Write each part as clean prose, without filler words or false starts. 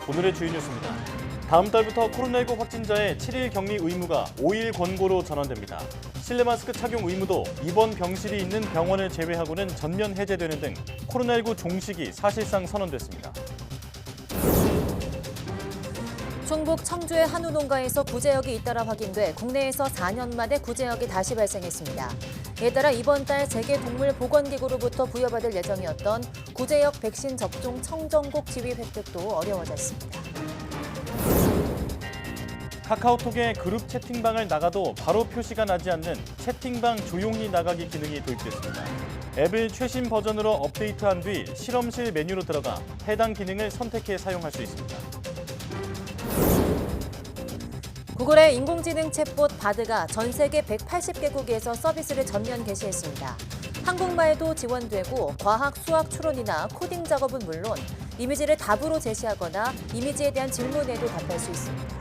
오늘의 주요 뉴스입니다. 다음 달부터 코로나19 확진자의 7일 격리 의무가 5일 권고로 전환됩니다. 실내 마스크 착용 의무도 입원 병실이 있는 병원을 제외하고는 전면 해제되는 등 코로나19 종식이 사실상 선언됐습니다. 충북 청주의 한우 농가에서 구제역이 잇따라 확인돼 국내에서 4년 만에 구제역이 다시 발생했습니다. 이에 따라 이번 달 세계동물보건기구로부터 부여받을 예정이었던 구제역 백신 접종 청정국 지위 획득도 어려워졌습니다. 카카오톡에 그룹 채팅방을 나가도 바로 표시가 나지 않는 채팅방 조용히 나가기 기능이 도입됐습니다. 앱을 최신 버전으로 업데이트한 뒤 실험실 메뉴로 들어가 해당 기능을 선택해 사용할 수 있습니다. 구글의 인공지능 챗봇 바드가 전 세계 180개국에서 서비스를 전면 개시했습니다. 한국말도 지원되고 과학, 수학 추론이나 코딩 작업은 물론 이미지를 답으로 제시하거나 이미지에 대한 질문에도 답할 수 있습니다.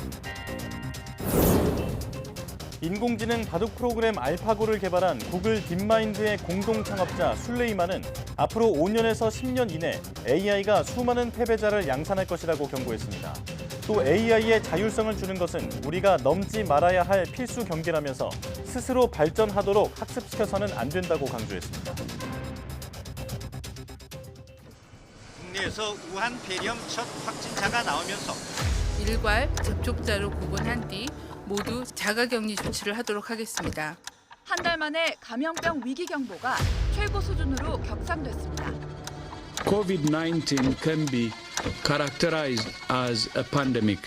인공지능 바둑 프로그램 알파고를 개발한 구글 딥마인드의 공동 창업자 술레이만은 앞으로 5년에서 10년 이내 AI가 수많은 패배자를 양산할 것이라고 경고했습니다. 또 AI의 자율성을 주는 것은 우리가 넘지 말아야 할 필수 경계라면서 스스로 발전하도록 학습시켜서는 안 된다고 강조했습니다. 국내에서 우한 폐렴 첫 확진자가 나오면서 일괄 접촉자로 구분한 뒤 모두 자가격리 조치를 하도록 하겠습니다. 한 달 만에 감염병 위기 경보가 최고 수준으로 격상됐습니다. COVID-19 can be characterized as a pandemic.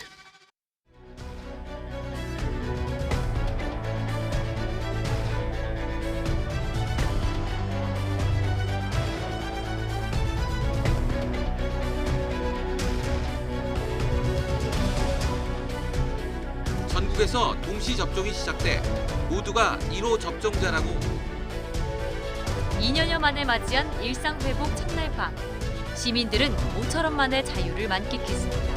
전국에서 동시 접종이 시작돼 모두가 1호 접종자라고 2년여 만에 맞이한 일상 회복 첫날 밤. 시민들은 모처럼 만의 자유를 만끽했습니다.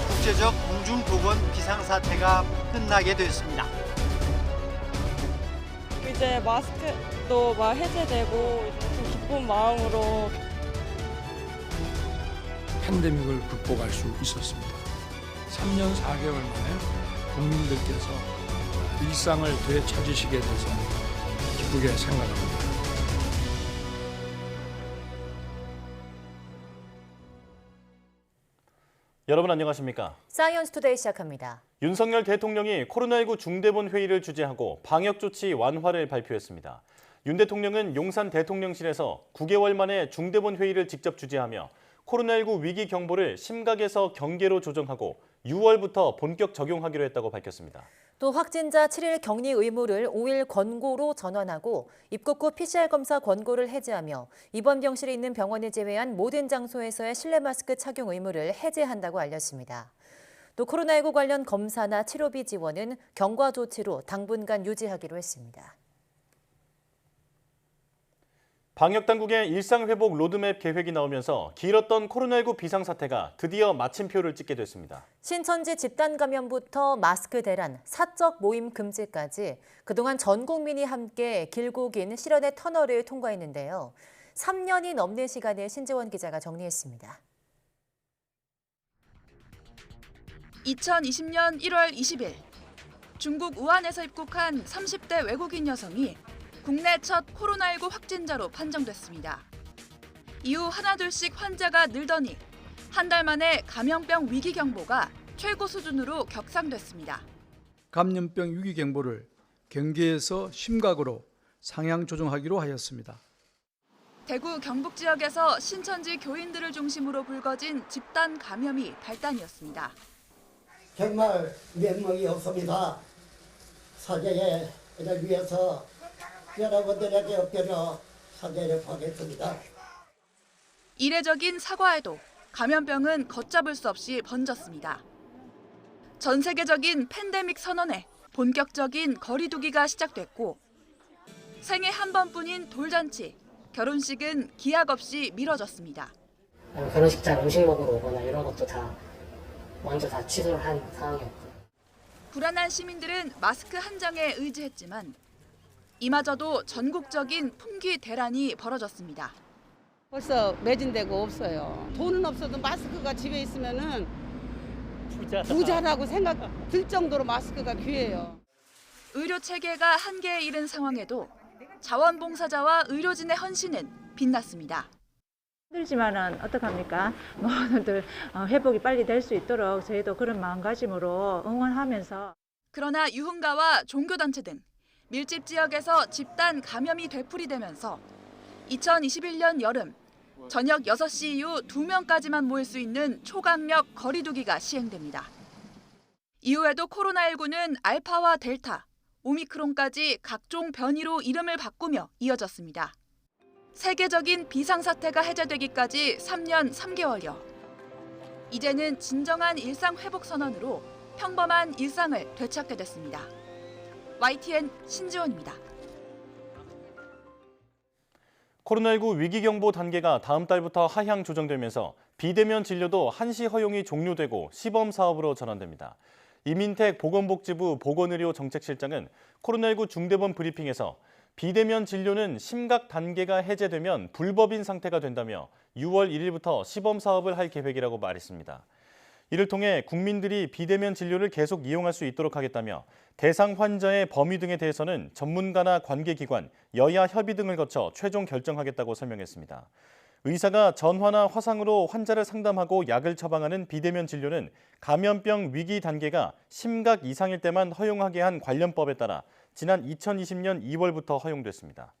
국제적 공중보건 비상사태가 끝나게 됐습니다. 이제 마스크도 해제되고 좀 기쁜 마음으로 팬데믹을 극복할 수 있었습니다. 3년 4개월 만에 국민들께서 일상을 되찾으시게 돼서 기쁘게 생각합니다. 여러분 안녕하십니까? 사이언스 투데이 시작합니다. 윤석열 대통령이 코로나19 중대본 회의를 주재하고 방역 조치 완화를 발표했습니다. 윤 대통령은 용산 대통령실에서 9개월 만에 중대본 회의를 직접 주재하며 코로나19 위기 경보를 심각에서 경계로 조정하고 6월부터 본격 적용하기로 했다고 밝혔습니다. 또 확진자 7일 격리 의무를 5일 권고로 전환하고 입국 후 PCR 검사 권고를 해제하며 입원 병실에 있는 병원을 제외한 모든 장소에서의 실내 마스크 착용 의무를 해제한다고 알렸습니다. 또 코로나19 관련 검사나 치료비 지원은 경과 조치로 당분간 유지하기로 했습니다. 방역당국의 일상회복 로드맵 계획이 나오면서 길었던 코로나19 비상사태가 드디어 마침표를 찍게 됐습니다. 신천지 집단 감염부터 마스크 대란, 사적 모임 금지까지 그동안 전 국민이 함께 길고 긴 실현의 터널을 통과했는데요. 3년이 넘는 시간을 신지원 기자가 정리했습니다. 2020년 1월 20일 중국 우한에서 입국한 30대 외국인 여성이 국내 첫 코로나19 확진자로 판정됐습니다. 이후 하나둘씩 환자가 늘더니 한 달 만에 감염병 위기 경보가 최고 수준으로 격상됐습니다. 감염병 위기 경보를 경계에서 심각으로 상향 조정하기로 하였습니다. 대구 경북 지역에서 신천지 교인들을 중심으로 불거진 집단 감염이 발단이었습니다. 정말 면목이 없습니다. 사죄를 위해서 여러분들에게 엎드려 사죄를 하겠습니다. 이례적인 사과에도 감염병은 걷잡을 수 없이 번졌습니다. 전 세계적인 팬데믹 선언에 본격적인 거리 두기가 시작됐고 생애 한 번뿐인 돌잔치, 결혼식은 기약 없이 미뤄졌습니다. 결혼식장 음식 먹으러 오거나 이런 것도 먼저 다 취소를 한 상황이었고. 불안한 시민들은 마스크 한 장에 의지했지만 이마저도 전국적인 품귀 대란이 벌어졌습니다. 벌써 매진되고 없어요. 돈은 없어도 마스크가 집에 있으면은 부자라고 생각 들 정도로 마스크가 귀해요. 의료 체계가 한계에 이른 상황에도 자원봉사자와 의료진의 헌신은 빛났습니다. 힘들지만은 어떡합니까? 모두들 회복이 빨리 될 수 있도록 저희도 그런 마음가짐으로 응원하면서. 그러나 유흥가와 종교단체 등 밀집 지역에서 집단 감염이 되풀이되면서 2021년 여름 저녁 6시 이후 2명까지만 모일 수 있는 초강력 거리두기가 시행됩니다. 이후에도 코로나19는 알파와 델타, 오미크론까지 각종 변이로 이름을 바꾸며 이어졌습니다. 세계적인 비상사태가 해제되기까지 3년 3개월여. 이제는 진정한 일상 회복 선언으로 평범한 일상을 되찾게 됐습니다. YTN 신지원입니다. 코로나19 위기경보 단계가 다음 달부터 하향 조정되면서 비대면 진료도 한시 허용이 종료되고 시범사업으로 전환됩니다. 이민택 보건복지부 보건의료정책실장은 코로나19 중대본 브리핑에서 비대면 진료는 심각 단계가 해제되면 불법인 상태가 된다며 6월 1일부터 시범사업을 할 계획이라고 말했습니다. 이를 통해 국민들이 비대면 진료를 계속 이용할 수 있도록 하겠다며 대상 환자의 범위 등에 대해서는 전문가나 관계기관, 여야 협의 등을 거쳐 최종 결정하겠다고 설명했습니다. 의사가 전화나 화상으로 환자를 상담하고 약을 처방하는 비대면 진료는 감염병 위기 단계가 심각 이상일 때만 허용하게 한 관련법에 따라 지난 2020년 2월부터 허용됐습니다.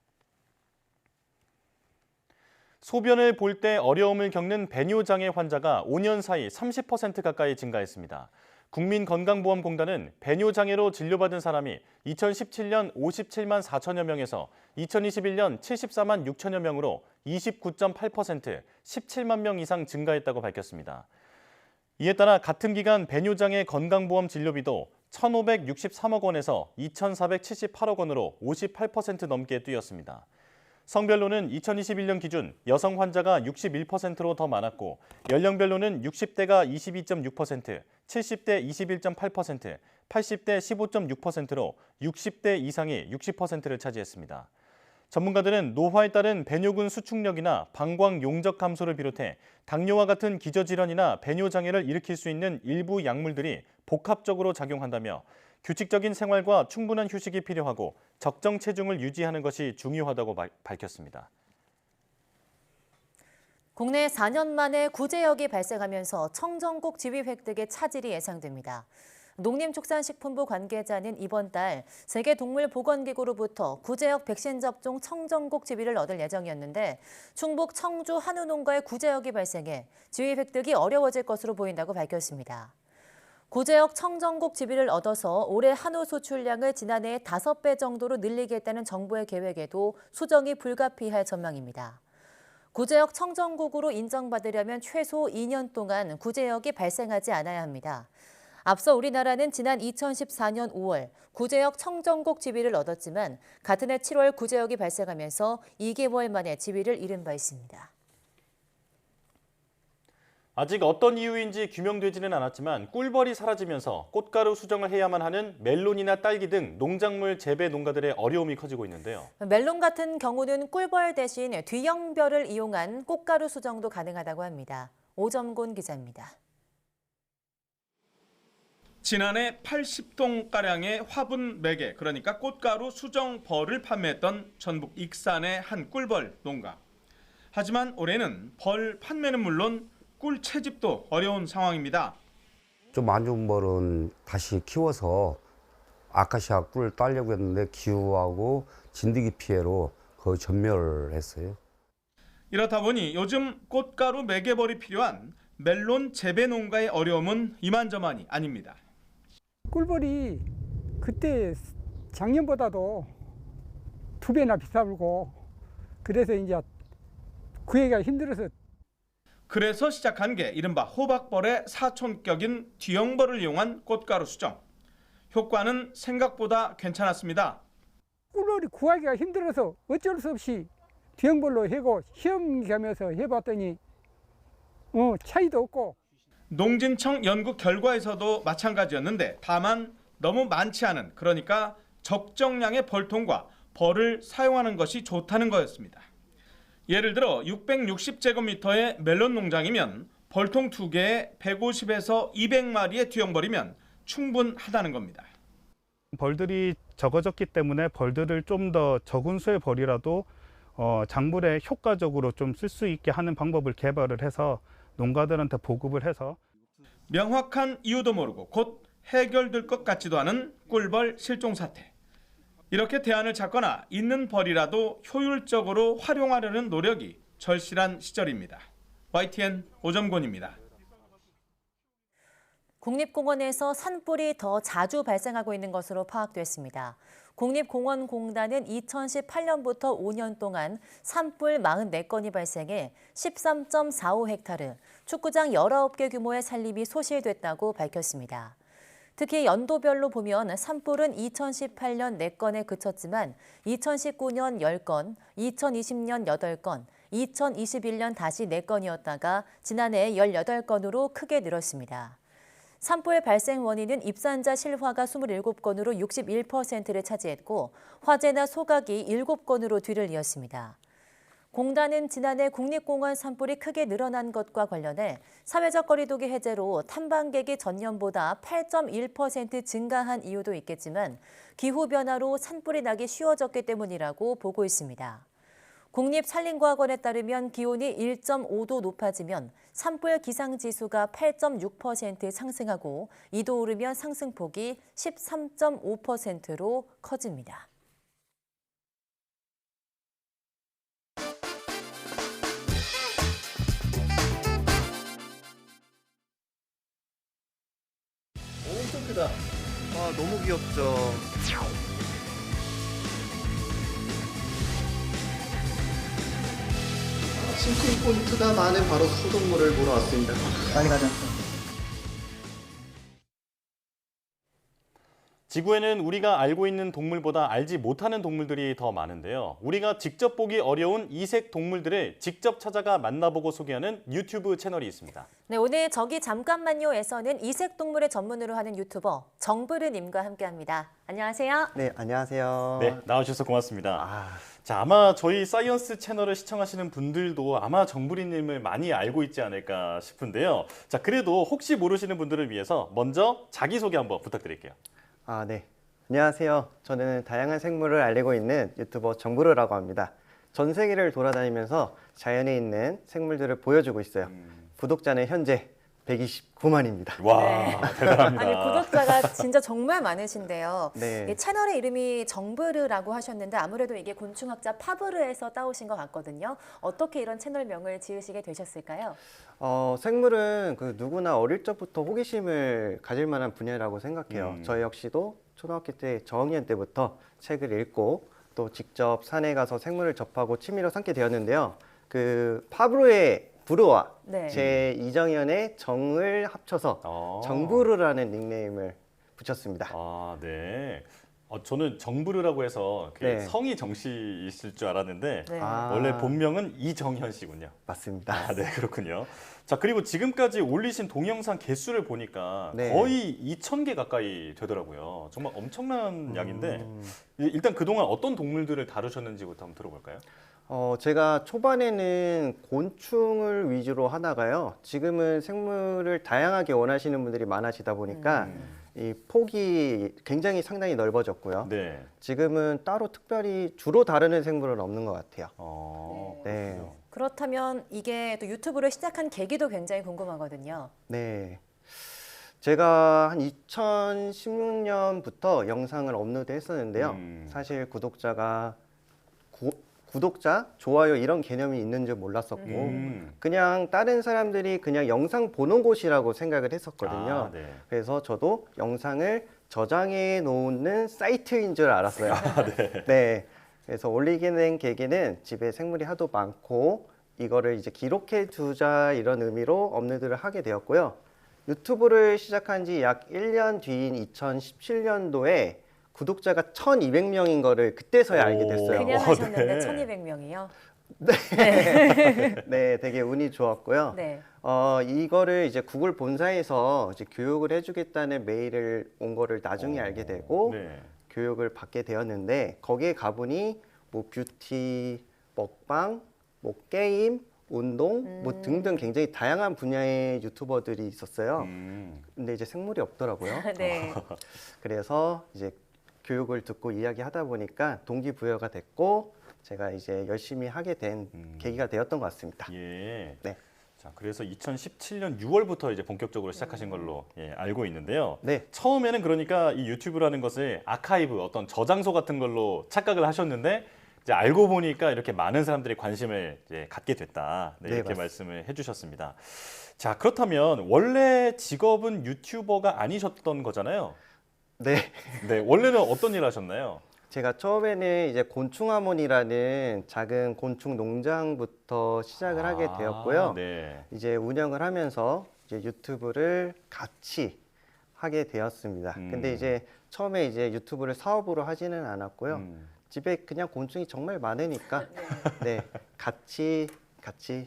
소변을 볼 때 어려움을 겪는 배뇨장애 환자가 5년 사이 30% 가까이 증가했습니다. 국민건강보험공단은 배뇨장애로 진료받은 사람이 2017년 57만 4천여 명에서 2021년 74만 6천여 명으로 29.8%, 17만 명 이상 증가했다고 밝혔습니다. 이에 따라 같은 기간 배뇨장애 건강보험 진료비도 1,563억 원에서 2,478억 원으로 58% 넘게 뛰었습니다. 성별로는 2021년 기준 여성 환자가 61%로 더 많았고 연령별로는 60대가 22.6%, 70대 21.8%, 80대 15.6%로 60대 이상이 60%를 차지했습니다. 전문가들은 노화에 따른 배뇨근 수축력이나 방광 용적 감소를 비롯해 당뇨와 같은 기저질환이나 배뇨장애를 일으킬 수 있는 일부 약물들이 복합적으로 작용한다며 규칙적인 생활과 충분한 휴식이 필요하고 적정 체중을 유지하는 것이 중요하다고 밝혔습니다. 국내 4년 만에 구제역이 발생하면서 청정국 지위 획득의 차질이 예상됩니다. 농림축산식품부 관계자는 이번 달 세계동물보건기구로부터 구제역 백신 접종 청정국 지위를 얻을 예정이었는데 충북 청주 한우농가의 구제역이 발생해 지위 획득이 어려워질 것으로 보인다고 밝혔습니다. 구제역 청정국 지위를 얻어서 올해 한우 수출량을 지난해의 5배 정도로 늘리겠다는 정부의 계획에도 수정이 불가피할 전망입니다. 구제역 청정국으로 인정받으려면 최소 2년 동안 구제역이 발생하지 않아야 합니다. 앞서 우리나라는 지난 2014년 5월 구제역 청정국 지위를 얻었지만 같은 해 7월 구제역이 발생하면서 2개월 만에 지위를 잃은 바 있습니다. 아직 어떤 이유인지 규명되지는 않았지만 꿀벌이 사라지면서 꽃가루 수정을 해야만 하는 멜론이나 딸기 등 농작물 재배 농가들의 어려움이 커지고 있는데요. 멜론 같은 경우는 꿀벌 대신 뒤형별을 이용한 꽃가루 수정도 가능하다고 합니다. 오점곤 기자입니다. 지난해 80톤가량의 화분 매개, 그러니까 꽃가루 수정 벌을 판매했던 전북 익산의 한 꿀벌 농가. 하지만 올해는 벌 판매는 물론 꿀 채집도 어려운 상황입니다. 좀 안 좋은 벌은 다시 키워서 아카시아 꿀 따려고 했는데 기후하고 진드기 피해로 거의 전멸했어요. 이렇다 보니 요즘 꽃가루 매개벌이 필요한 멜론 재배 농가의 어려움은 이만저만이 아닙니다. 꿀벌이 그때 작년보다도 2배나 비싸고 그래서 이제 구하기가 힘들어서 그래서 시작한 게 이른바 호박벌의 사촌격인 뒤형벌을 이용한 꽃가루 수정. 효과는 생각보다 괜찮았습니다. 꿀벌이 구하기가 힘들어서 어쩔 수 없이 뒤형벌로 해고 시험 겸해서 해봤더니 차이도 없고. 농진청 연구 결과에서도 마찬가지였는데 다만 너무 많지 않은, 그러니까 적정량의 벌통과 벌을 사용하는 것이 좋다는 거였습니다. 예를 들어 660제곱미터의 멜론 농장이면 벌통 2개에 150에서 200마리의 투영벌이면 충분하다는 겁니다. 벌들이 적어졌기 때문에 벌들을 좀 더 적은 수의 벌이라도 작물에 효과적으로 좀 쓸 수 있게 하는 방법을 개발을 해서 농가들한테 보급을 해서 명확한 이유도 모르고 곧 해결될 것 같지도 않은 꿀벌 실종 사태. 이렇게 대안을 찾거나 있는 벌이라도 효율적으로 활용하려는 노력이 절실한 시절입니다. YTN 오점곤입니다. 국립공원에서 산불이 더 자주 발생하고 있는 것으로 파악됐습니다. 국립공원공단은 2018년부터 5년 동안 산불 44건이 발생해 13.45헥타르, 축구장 19개 규모의 산림이 소실됐다고 밝혔습니다. 특히 연도별로 보면 산불은 2018년 4건에 그쳤지만 2019년 10건, 2020년 8건, 2021년 다시 4건이었다가 지난해 18건으로 크게 늘었습니다. 산불 발생 원인은 입산자 실화가 27건으로 61%를 차지했고 화재나 소각이 7건으로 뒤를 이었습니다. 공단은 지난해 국립공원 산불이 크게 늘어난 것과 관련해 사회적 거리두기 해제로 탐방객이 전년보다 8.1% 증가한 이유도 있겠지만 기후변화로 산불이 나기 쉬워졌기 때문이라고 보고 있습니다. 국립산림과학원에 따르면 기온이 1.5도 높아지면 산불 기상지수가 8.6% 상승하고 2도 오르면 상승폭이 13.5%로 커집니다. 엄청 크다. 와, 너무 귀엽죠. 심쿵 포인트가 많은 바로 소동물을 보러 왔습니다. 빨리 가자. 지구에는 우리가 알고 있는 동물보다 알지 못하는 동물들이 더 많은데요. 우리가 직접 보기 어려운 이색 동물들을 직접 찾아가 만나보고 소개하는 유튜브 채널이 있습니다. 네, 오늘 저기 잠깐만요에서는 이색 동물을 전문으로 하는 유튜버 정브르님과 함께합니다. 안녕하세요. 네, 안녕하세요. 네, 나와주셔서 고맙습니다. 자, 아마 저희 사이언스 채널을 시청하시는 분들도 아마 정부리님을 많이 알고 있지 않을까 싶은데요. 자, 그래도 혹시 모르시는 분들을 위해서 먼저 자기소개 한번 부탁드릴게요. 네. 안녕하세요. 저는 다양한 생물을 알리고 있는 유튜버 정부르라고 합니다. 전 세계를 돌아다니면서 자연에 있는 생물들을 보여주고 있어요. 구독자는 현재 129만입니다. 와, 네. 대단합니다. 아니, 구독자가 진짜 정말 많으신데요. 네. 이 채널의 이름이 정브르라고 하셨는데 아무래도 이게 곤충학자 파브르에서 따오신 것 같거든요. 어떻게 이런 채널명을 지으시게 되셨을까요? 생물은 누구나 어릴 적부터 호기심을 가질 만한 분야라고 생각해요. 저 역시도 초등학교 때 저학년 때부터 책을 읽고 또 직접 산에 가서 생물을 접하고 취미로 삼게 되었는데요. 파브르의 부르와 네. 제 이정현의 정을 합쳐서 정부르라는 닉네임을 붙였습니다. 네. 저는 정부르라고 해서 네. 성이 정씨이실 줄 알았는데 네. 원래 본명은 이정현 씨군요. 맞습니다. 네, 그렇군요. 자, 그리고 지금까지 올리신 동영상 개수를 보니까 네. 거의 2,000개 가까이 되더라고요. 정말 엄청난 양인데 일단 그동안 어떤 동물들을 다루셨는지부터 한번 들어볼까요? 제가 초반에는 곤충을 위주로 하다가요. 지금은 생물을 다양하게 원하시는 분들이 많아지다 보니까 이 폭이 굉장히 상당히 넓어졌고요. 네. 지금은 따로 특별히 주로 다루는 생물은 없는 것 같아요. 네. 그렇다면 이게 또 유튜브를 시작한 계기도 굉장히 궁금하거든요. 네. 제가 한 2016년부터 영상을 업로드했었는데요. 사실 구독자, 좋아요 이런 개념이 있는 줄 몰랐었고 그냥 다른 사람들이 그냥 영상 보는 곳이라고 생각을 했었거든요. 네. 그래서 저도 영상을 저장해 놓는 사이트인 줄 알았어요. 네. 네. 그래서 올리게 된 계기는 집에 생물이 하도 많고 이거를 이제 기록해 두자 이런 의미로 업로드를 하게 되었고요. 유튜브를 시작한 지 약 1년 뒤인 2017년도에 구독자가 1,200명인 거를 그때서야 알게 됐어요. 그냥 하셨는데 네. 1,200명이요? 네. 네, 되게 운이 좋았고요. 네. 이거를 이제 구글 본사에서 이제 교육을 해주겠다는 메일을 온 거를 나중에 알게 되고 네. 교육을 받게 되었는데 거기에 가보니 뭐 뷰티, 먹방, 뭐 게임, 운동, 뭐 등등 굉장히 다양한 분야의 유튜버들이 있었어요. 근데 이제 생물이 없더라고요. 네. 그래서 이제 교육을 듣고 이야기하다 보니까 동기부여가 됐고 제가 이제 열심히 하게 된 계기가 되었던 것 같습니다. 예. 네. 자, 그래서 2017년 6월부터 이제 본격적으로 시작하신 걸로 알고 있는데요. 네. 처음에는 그러니까 이 유튜브라는 것을 아카이브, 어떤 저장소 같은 걸로 착각을 하셨는데 이제 알고 보니까 이렇게 많은 사람들이 관심을 이제 갖게 됐다. 네, 네, 이렇게 맞습니다. 말씀을 해주셨습니다. 자, 그렇다면 원래 직업은 유튜버가 아니셨던 거잖아요. 네. 네, 원래는 어떤 일 하셨나요? 제가 처음에는 이제 곤충하몬이라는 작은 곤충 농장부터 시작을 하게 되었고요. 네. 이제 운영을 하면서 이제 유튜브를 같이 하게 되었습니다. 근데 이제 처음에 이제 유튜브를 사업으로 하지는 않았고요. 집에 그냥 곤충이 정말 많으니까 네, 같이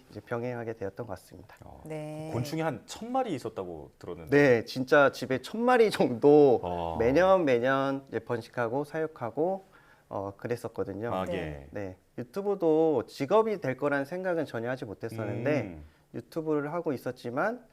이제 병행하게 되었던 것 같습니다. 네. 곤충이 한 1000마리 있었다고 들었는데. 네, 진짜 집에 1000마리 정도 매년 이제 번식하고 사육하고 그랬었거든요. 아, 예. 네, 유튜브도 직업이 될 거라는 생각은 전혀 하지 못했었는데 유튜브를 하고 있었지만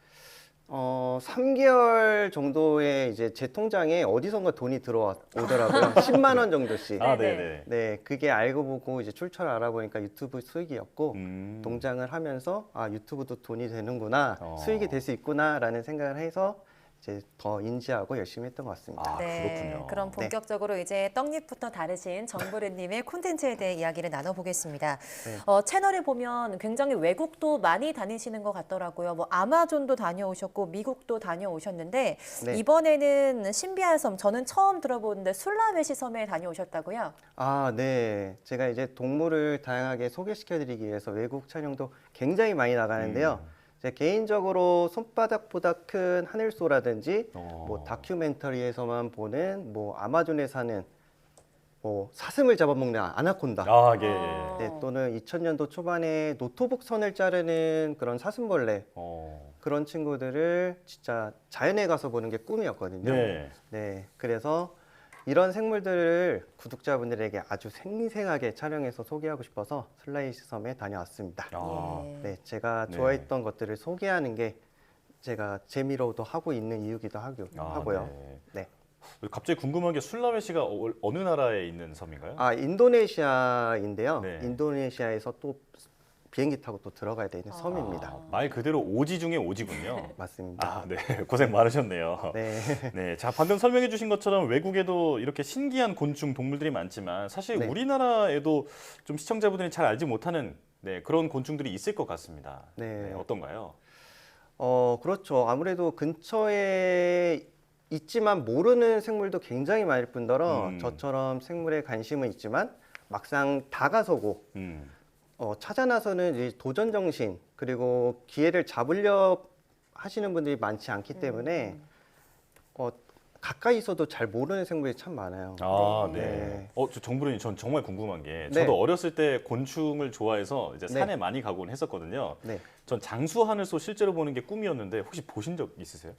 3개월 정도에 이제 제 통장에 어디선가 돈이 들어오더라고요. 10만 원 정도씩. 아, 네네. 네, 그게 알고 보고 이제 출처를 알아보니까 유튜브 수익이었고 동장을 하면서 아, 유튜브도 돈이 되는구나, 수익이 될 수 있구나라는 생각을 해서 이제 더 인지하고 열심히 했던 것 같습니다. 그렇군요. 그럼 본격적으로 이제 떡잎부터 다르신 정부르님의 콘텐츠에 대해 이야기를 나눠보겠습니다. 네. 채널에 보면 굉장히 외국도 많이 다니시는 것 같더라고요. 뭐 아마존도 다녀오셨고 미국도 다녀오셨는데 네. 이번에는 신비한 섬, 저는 처음 들어보는데 술라웨시 섬에 다녀오셨다고요? 아, 네. 제가 이제 동물을 다양하게 소개시켜드리기 위해서 외국 촬영도 굉장히 많이 나가는데요. 제 개인적으로 손바닥보다 큰 하늘소라든지 뭐 다큐멘터리에서만 보는 뭐 아마존에 사는 뭐 사슴을 잡아먹는 아나콘다. 아, 예. 네, 또는 2000년도 초반에 노토북 선을 자르는 그런 사슴벌레 그런 친구들을 진짜 자연에 가서 보는 게 꿈이었거든요. 네. 네, 그래서 이런 생물들을 구독자분들에게 아주 생생하게 촬영해서 소개하고 싶어서 술라웨시 섬에 다녀왔습니다. 네, 제가 좋아했던 것들을 소개하는 게 제가 재미로도 하고 있는 이유기도 하고요. 네. 갑자기 궁금한 게 술라웨시가 어느 나라에 있는 섬인가요? 아, 인도네시아인데요. 네. 인도네시아에서 또 비행기 타고 또 들어가야 되는 섬입니다. 말 그대로 오지 중에 오지군요. 맞습니다. 아, 네. 고생 많으셨네요. 네. 네. 자, 방금 설명해 주신 것처럼 외국에도 이렇게 신기한 곤충, 동물들이 많지만 사실 네. 우리나라에도 좀 시청자분들이 잘 알지 못하는 그런 곤충들이 있을 것 같습니다. 네. 어떤가요? 그렇죠. 아무래도 근처에 있지만 모르는 생물도 굉장히 많을 뿐더러 저처럼 생물에 관심은 있지만 막상 다가서고 찾아 나서는 이제 도전 정신 그리고 기회를 잡으려 하시는 분들이 많지 않기 때문에 가까이서도 잘 모르는 생물이 참 많아요. 아, 네. 저 정부르님, 전 정말 궁금한 게 저도 네. 어렸을 때 곤충을 좋아해서 이제 산에 네. 많이 가곤 했었거든요. 네. 전 장수하늘소 실제로 보는 게 꿈이었는데 혹시 보신 적 있으세요?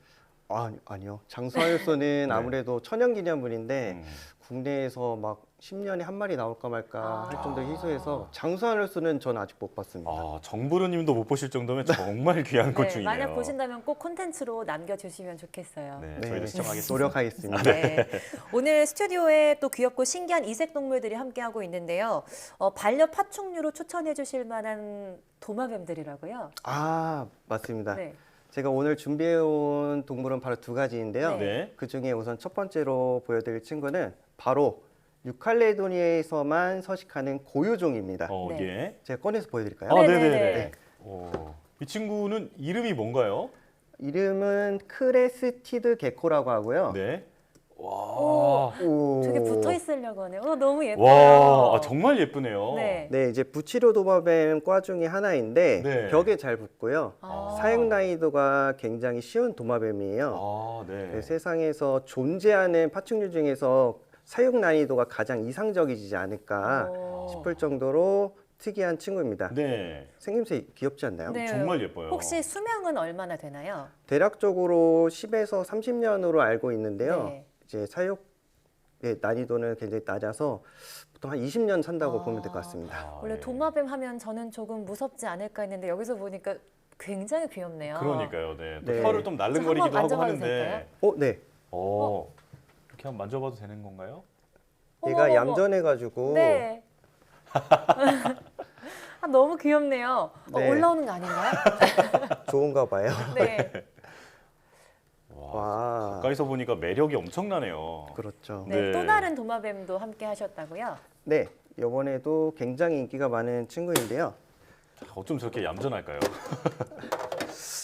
아니요. 장수하늘소는 아무래도 천연기념물인데 국내에서 막 10년에 한 마리 나올까 말까 할 정도로 희소해서 장수하늘소는 전 아직 못 봤습니다. 정부르님도 못 보실 정도면 정말 귀한 곤충이네요. 만약 보신다면 꼭 콘텐츠로 남겨주시면 좋겠어요. 네, 저희도 시청하겠습니다. 노력하겠습니다. 네. 오늘 스튜디오에 또 귀엽고 신기한 이색 동물들이 함께하고 있는데요. 반려 파충류로 추천해 주실 만한 도마뱀들이라고요? 아, 맞습니다. 네. 제가 오늘 준비해온 동물은 바로 두 가지인데요. 네. 그중에 우선 첫 번째로 보여드릴 친구는 바로 뉴칼레도니아에서만 서식하는 고유종입니다. 예. 제가 꺼내서 보여드릴까요? 네네네. 이 친구는 이름이 뭔가요? 이름은 크레스티드 게코라고 하고요. 네. 와, 저게 붙어 있으려고 하네요. 너무 예뻐요. 와, 정말 예쁘네요. 네. 네, 이제 부치료 도마뱀 과 중에 하나인데 네. 벽에 잘 붙고요. 사육 난이도가 굉장히 쉬운 도마뱀이에요. 네. 세상에서 존재하는 파충류 중에서 사육 난이도가 가장 이상적이지 않을까 싶을 정도로 특이한 친구입니다. 네. 생김새 귀엽지 않나요? 네. 정말 예뻐요. 혹시 수명은 얼마나 되나요? 대략적으로 10에서 30년으로 알고 있는데요. 네. 이제 사육 난이도는 굉장히 낮아서 보통 한 20년 산다고 보면 될 것 같습니다. 원래 도마뱀 하면 저는 조금 무섭지 않을까 했는데 여기서 보니까 굉장히 귀엽네요. 그러니까요. 네. 또 네. 털을 좀 날름거리기도 한번 하고 만져봐도 하는데. 될까요? 네. 이렇게 한번 만져봐도 되는 건가요? 얘가 어머. 얌전해가지고 네. 너무 귀엽네요. 네. 올라오는 거 아닌가요? 좋은가 봐요. 네. 와. 가까이서 보니까 매력이 엄청나네요. 그렇죠. 네. 또 다른 도마뱀도 함께 하셨다고요? 네. 이번에도 굉장히 인기가 많은 친구인데요. 어쩜 저렇게 얌전할까요?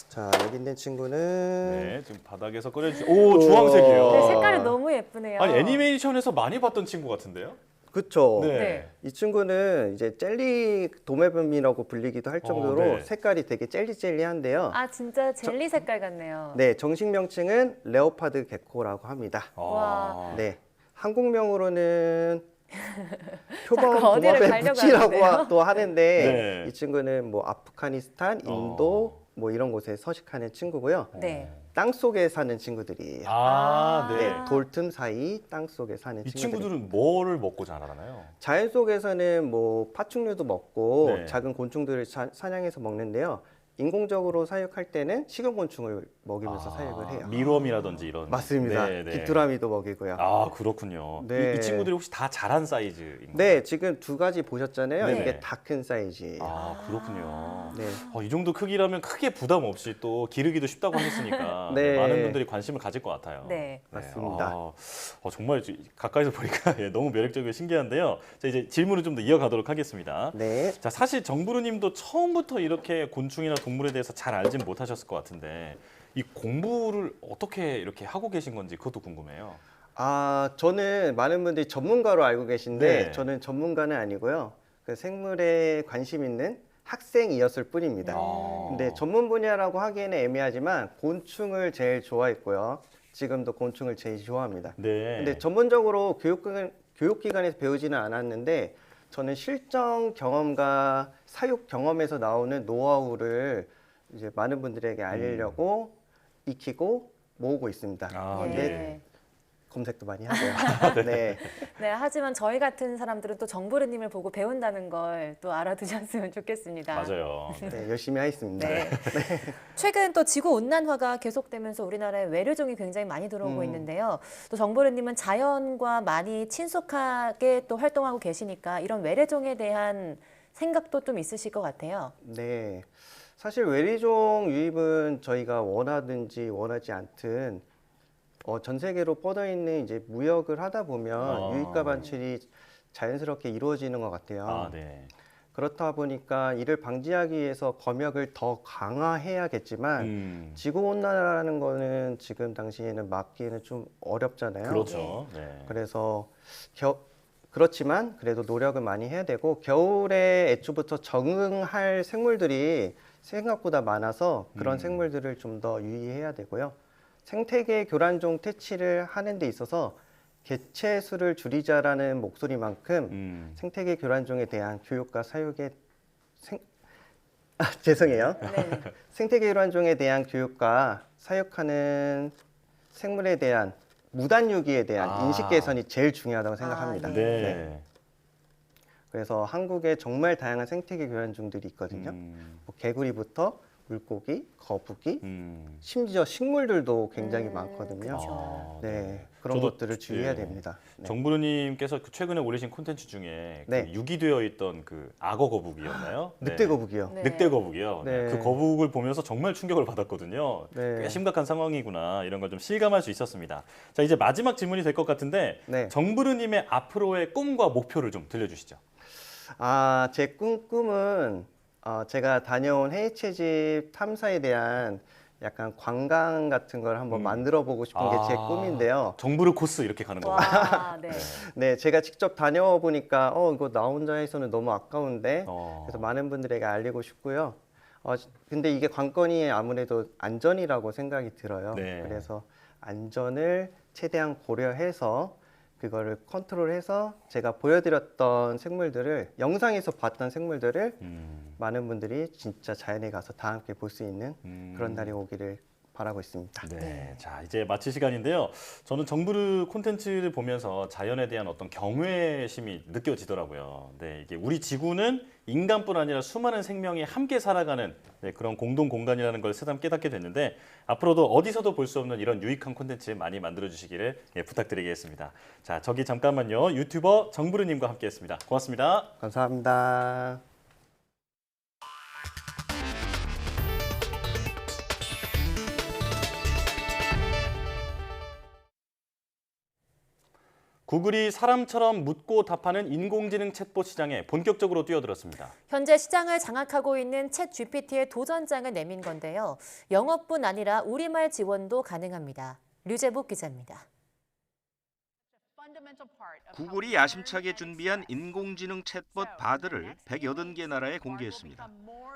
자, 여기 있는 친구는 네, 지금 바닥에서 꺼내주신 오, 주황색이에요. 네, 색깔이 너무 예쁘네요. 아니, 애니메이션에서 많이 봤던 친구 같은데요? 그렇죠. 네. 이 친구는 이제 젤리 도마뱀이라고 불리기도 할 정도로 네. 색깔이 되게 젤리젤리한데요. 아, 진짜 젤리 색깔 같네요. 네, 정식 명칭은 레오파드 게코라고 합니다. 와. 네, 한국명으로는 자꾸 표범 어디를 도마뱀 가려고 부치라고 하는데요? 또 하는데 네. 이 친구는 뭐 아프가니스탄, 인도 뭐 이런 곳에 서식하는 친구고요. 네. 땅 속에 사는 친구들이에요. 네. 돌틈 사이 땅 속에 사는 이 친구들. 친구들은 뭐를 먹고 자라나요? 자연 속에서는 뭐 파충류도 먹고 네. 작은 곤충들을 사냥해서 먹는데요. 인공적으로 사육할 때는 식용곤충을 먹이면서 사육을 해요. 밀웜이라든지 이런. 맞습니다. 네, 네. 귀뚜라미도 먹이고요. 아, 그렇군요. 네. 이 친구들이 혹시 다 자란 사이즈인가요? 네, 지금 두 가지 보셨잖아요. 네네. 이게 다 큰 사이즈예요. 아, 그렇군요. 네. 이 정도 크기라면 크게 부담 없이 또 기르기도 쉽다고 하셨으니까 네. 많은 분들이 관심을 가질 것 같아요. 네. 맞습니다. 정말 가까이서 보니까 너무 매력적이고 신기한데요. 자, 이제 질문을 좀 더 이어가도록 하겠습니다. 네. 자, 사실 정부르님도 처음부터 이렇게 곤충이나 동물에 대해서 잘 알진 못하셨을 것 같은데 이 공부를 어떻게 이렇게 하고 계신 건지 그것도 궁금해요. 아, 저는 많은 분들이 전문가로 알고 계신데 네. 저는 전문가는 아니고요. 그 생물에 관심 있는 학생이었을 뿐입니다. 근데 전문 분야라고 하기에는 애매하지만 곤충을 제일 좋아했고요. 지금도 곤충을 제일 좋아합니다. 네. 근데 전문적으로 교육기관에서 배우지는 않았는데 저는 실전 경험과 사육 경험에서 나오는 노하우를 이제 많은 분들에게 알리려고 익히고 모으고 있습니다. 근데 검색도 많이 하고요. 네. 네, 하지만 저희 같은 사람들은 또 정부르님을 보고 배운다는 걸 또 알아두셨으면 좋겠습니다. 맞아요. 네, 열심히 하겠습니다. 네. 최근 또 지구 온난화가 계속되면서 우리나라에 외래종이 굉장히 많이 들어오고 있는데요. 또 정부르님은 자연과 많이 친숙하게 또 활동하고 계시니까 이런 외래종에 대한 생각도 좀 있으실 것 같아요. 네. 사실 외래종 유입은 저희가 원하든지 원하지 않든 전 세계로 뻗어 있는 이제 무역을 하다 보면 유입과 반출이 자연스럽게 이루어지는 것 같아요. 네. 그렇다 보니까 이를 방지하기 위해서 검역을 더 강화해야겠지만 지구 온난화라는 거는 지금 당시에는 막기에는 좀 어렵잖아요. 그렇죠. 네. 그래서 그렇지만 그래도 노력을 많이 해야 되고 겨울에 애초부터 적응할 생물들이 생각보다 많아서 그런 생물들을 좀 더 유의해야 되고요. 생태계 교란종 퇴치를 하는 데 있어서 개체 수를 줄이자라는 목소리만큼 생태계 교란종에 대한 교육과 사육에 죄송해요. 생태계 교란종에 대한 교육과 사육하는 생물에 대한 무단 유기에 대한 인식 개선이 제일 중요하다고 생각합니다. 네. 그래서 한국에 정말 다양한 생태계 교란종들이 있거든요. 뭐 개구리부터 물고기, 거북이, 심지어 식물들도 굉장히 많거든요. 네, 그런 것들을 주의해야 됩니다. 네. 정부르님께서 최근에 올리신 콘텐츠 중에 네. 그 유기되어 있던 그 악어 거북이였나요? 늑대 거북이요. 네. 늑대 거북이요. 네. 그 거북을 보면서 정말 충격을 받았거든요. 네. 꽤 심각한 상황이구나 이런 걸 좀 실감할 수 있었습니다. 자, 이제 마지막 질문이 될 것 같은데 네. 정부르님의 앞으로의 꿈과 목표를 좀 들려주시죠. 제 꿈은 제가 다녀온 해외 채집 탐사에 대한 약간 관광 같은 걸 한번 만들어 보고 싶은 게 제 꿈인데요. 정부르 코스 이렇게 가는 거예요. 네. 네, 제가 직접 다녀와 보니까 이거 나 혼자 해서는 너무 아까운데 그래서 많은 분들에게 알리고 싶고요. 근데 이게 관건이 아무래도 안전이라고 생각이 들어요. 네. 그래서 안전을 최대한 고려해서 그거를 컨트롤해서 제가 보여드렸던 생물들을 영상에서 봤던 생물들을 많은 분들이 진짜 자연에 가서 다 함께 볼 수 있는 그런 날이 오기를 바라고 있습니다. 네, 자 이제 마칠 시간인데요. 저는 정부르 콘텐츠를 보면서 자연에 대한 어떤 경외심이 느껴지더라고요. 네, 이게 우리 지구는 인간뿐 아니라 수많은 생명이 함께 살아가는 그런 공동 공간이라는 걸 새삼 깨닫게 됐는데 앞으로도 어디서도 볼 수 없는 이런 유익한 콘텐츠 많이 만들어 주시기를 부탁드리겠습니다. 자, 저기 잠깐만요. 유튜버 정부르님과 함께했습니다. 고맙습니다. 감사합니다. 구글이 사람처럼 묻고 답하는 인공지능 챗봇 시장에 본격적으로 뛰어들었습니다. 현재 시장을 장악하고 있는 챗 GPT의 도전장을 내민 건데요. 영어뿐 아니라 우리말 지원도 가능합니다. 류재복 기자입니다. 구글이 야심차게 준비한 인공지능 챗봇 바드를 180개 나라에 공개했습니다.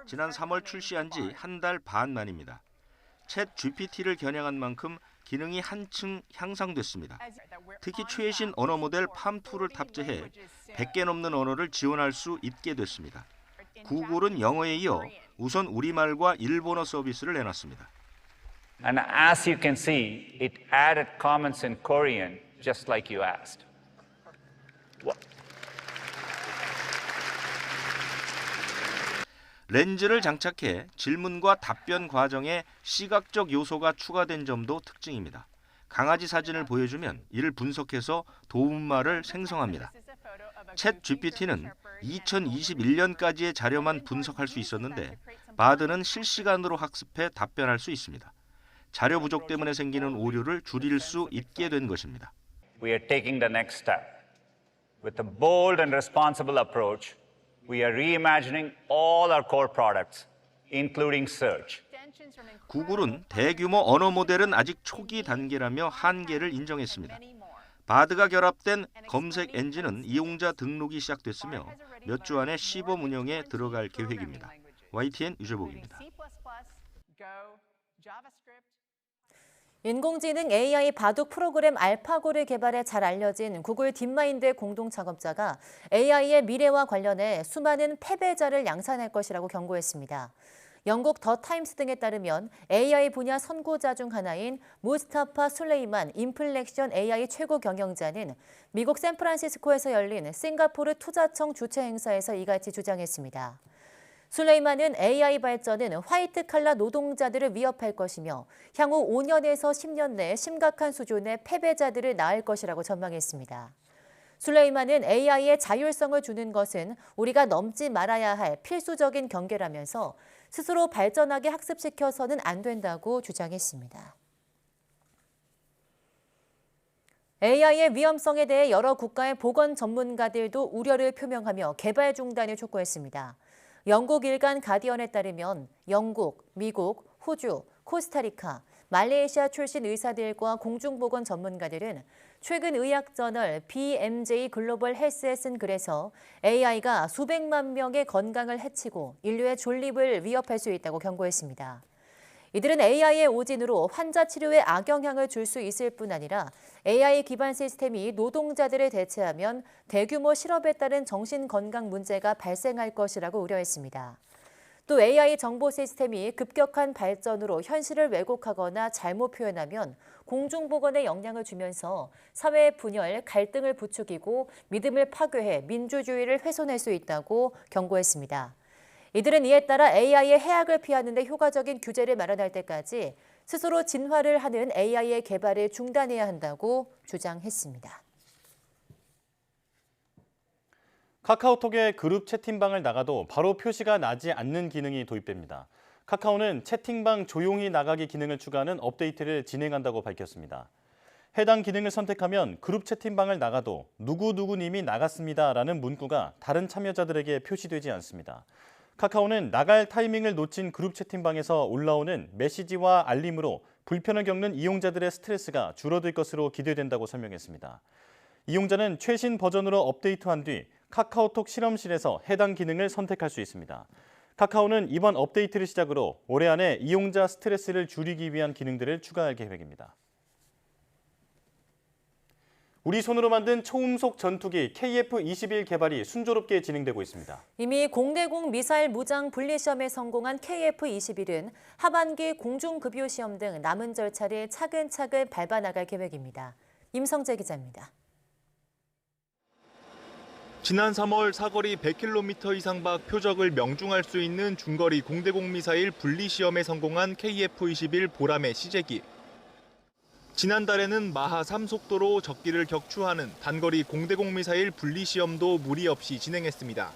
지난 3월 출시한 지 한 달 반 만입니다. 챗 GPT를 겨냥한 만큼 기능이 한층 향상됐습니다. 특히 최신 언어 모델 팜2를 탑재해 100개 넘는 언어를 지원할 수 있게 됐습니다. 구글은 영어에 이어 우선 우리말과 일본어 서비스를 내놨습니다. And as you can see, it added comments in Korean, just like you asked. 렌즈를 장착해 질문과 답변 과정에 시각적 요소가 추가된 점도 특징입니다. 강아지 사진을 보여주면 이를 분석해서 도움말을 생성합니다. 챗 GPT는 2021년까지의 자료만 분석할 수 있었는데 바드는 실시간으로 학습해 답변할 수 있습니다. 자료 부족 때문에 생기는 오류를 줄일 수 있게 된 것입니다. We are taking the next step. With a bold and responsible approach, we are reimagining all our core products, including search. 구글은 대규모 언어 모델은 아직 초기 단계라며 한계를 인정했습니다. 바드가 결합된 검색 엔진은 이용자 등록이 시작됐으며 몇 주 안에 시범 운영에 들어갈 계획입니다. YTN 유재복입니다. 인공지능 AI 바둑 프로그램 알파고를 개발해 잘 알려진 구글 딥마인드의 공동 작업자가 AI의 미래와 관련해 수많은 패배자를 양산할 것이라고 경고했습니다. 영국 더 타임스 등에 따르면 AI 분야 선구자 중 하나인 무스타파 술레이만 인플렉션 AI 최고 경영자는 미국 샌프란시스코에서 열린 싱가포르 투자청 주최 행사에서 이같이 주장했습니다. 술레이만은 AI 발전은 화이트 칼라 노동자들을 위협할 것이며 향후 5년에서 10년 내에 심각한 수준의 패배자들을 낳을 것이라고 전망했습니다. 술레이만은 AI의 자율성을 주는 것은 우리가 넘지 말아야 할 필수적인 경계라면서 스스로 발전하게 학습시켜서는 안 된다고 주장했습니다. AI의 위험성에 대해 여러 국가의 보건 전문가들도 우려를 표명하며 개발 중단을 촉구했습니다. 영국 일간 가디언에 따르면 영국, 미국, 호주, 코스타리카, 말레이시아 출신 의사들과 공중보건 전문가들은 최근 의학저널 BMJ 글로벌 헬스에 쓴 글에서 AI가 수백만 명의 건강을 해치고 인류의 존립을 위협할 수 있다고 경고했습니다. 이들은 AI의 오진으로 환자 치료에 악영향을 줄 수 있을 뿐 아니라 AI 기반 시스템이 노동자들을 대체하면 대규모 실업에 따른 정신건강 문제가 발생할 것이라고 우려했습니다. 또 AI 정보 시스템이 급격한 발전으로 현실을 왜곡하거나 잘못 표현하면 공중보건에 영향을 주면서 사회의 분열, 갈등을 부추기고 믿음을 파괴해 민주주의를 훼손할 수 있다고 경고했습니다. 이들은 이에 따라 AI의 해악을 피하는 데 효과적인 규제를 마련할 때까지 스스로 진화를 하는 AI의 개발을 중단해야 한다고 주장했습니다. 카카오톡의 그룹 채팅방을 나가도 바로 표시가 나지 않는 기능이 도입됩니다. 카카오는 채팅방 조용히 나가기 기능을 추가하는 업데이트를 진행한다고 밝혔습니다. 해당 기능을 선택하면 그룹 채팅방을 나가도 누구누구님이 나갔습니다라는 문구가 다른 참여자들에게 표시되지 않습니다. 카카오는 나갈 타이밍을 놓친 그룹 채팅방에서 올라오는 메시지와 알림으로 불편을 겪는 이용자들의 스트레스가 줄어들 것으로 기대된다고 설명했습니다. 이용자는 최신 버전으로 업데이트한 뒤 카카오톡 실험실에서 해당 기능을 선택할 수 있습니다. 카카오는 이번 업데이트를 시작으로 올해 안에 이용자 스트레스를 줄이기 위한 기능들을 추가할 계획입니다. 우리 손으로 만든 초음속 전투기 KF-21 개발이 순조롭게 진행되고 있습니다. 이미 공대공 미사일 무장 분리 시험에 성공한 KF-21은 하반기 공중급유 시험 등 남은 절차를 차근차근 밟아 나갈 계획입니다. 임성재 기자입니다. 지난 3월 사거리 100km 이상 밖 표적을 명중할 수 있는 중거리 공대공 미사일 분리 시험에 성공한 KF-21 보람의 시제기. 지난달에는 마하 3 속도로 적기를 격추하는 단거리 공대공 미사일 분리 시험도 무리 없이 진행했습니다.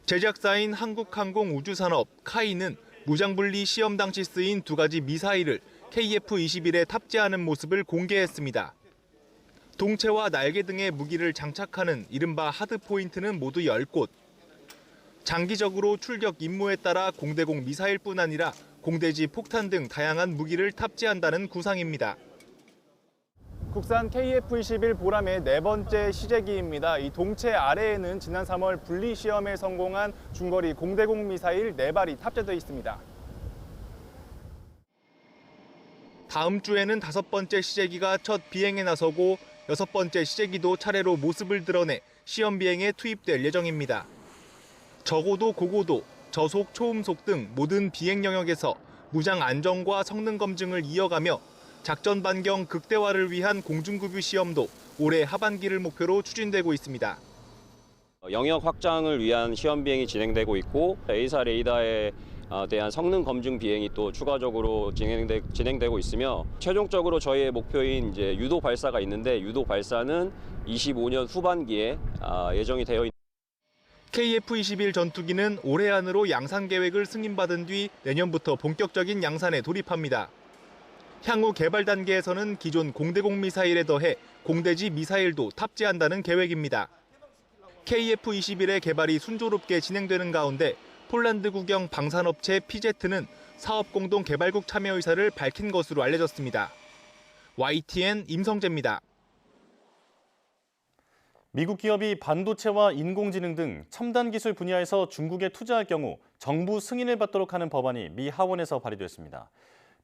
제작사인 한국항공우주산업 카이는 무장분리 시험 당시 쓰인 두 가지 미사일을 KF-21에 탑재하는 모습을 공개했습니다. 동체와 날개 등의 무기를 장착하는 이른바 하드포인트는 모두 10곳. 장기적으로 출격 임무에 따라 공대공 미사일뿐 아니라 공대지 폭탄 등 다양한 무기를 탑재한다는 구상입니다. 국산 KF-21 보람의 네 번째 시제기입니다. 이 동체 아래에는 지난 3월 분리 시험에 성공한 중거리 공대공 미사일 4발이 탑재되어 있습니다. 다음 주에는 5번째 시제기가 첫 비행에 나서고 6번째 시제기도 차례로 모습을 드러내 시험 비행에 투입될 예정입니다. 저고도 고고도, 저속 초음속 등 모든 비행 영역에서 무장 안정과 성능 검증을 이어가며 작전 반경 극대화를 위한 공중급유 시험도 올해 하반기를 목표로 추진되고 있습니다. 영역 확장을 위한 시험 비행이 진행되고 있고 A사 레이더에 대한 성능 검증 비행이 또 추가적으로 진행되고 있으며 최종적으로 저희의 목표인 이제 유도 발사가 있는데 유도 발사는 25년 후반기에 예정이 되어 있습니다. KF-21 전투기는 올해 안으로 양산 계획을 승인받은 뒤 내년부터 본격적인 양산에 돌입합니다. 향후 개발 단계에서는 기존 공대공 미사일에 더해 공대지 미사일도 탑재한다는 계획입니다. KF-21의 개발이 순조롭게 진행되는 가운데 폴란드 국영 방산업체 피제트는 사업 공동 개발국 참여 의사를 밝힌 것으로 알려졌습니다. YTN 임성재입니다. 미국 기업이 반도체와 인공지능 등 첨단 기술 분야에서 중국에 투자할 경우 정부 승인을 받도록 하는 법안이 미 하원에서 발의됐습니다.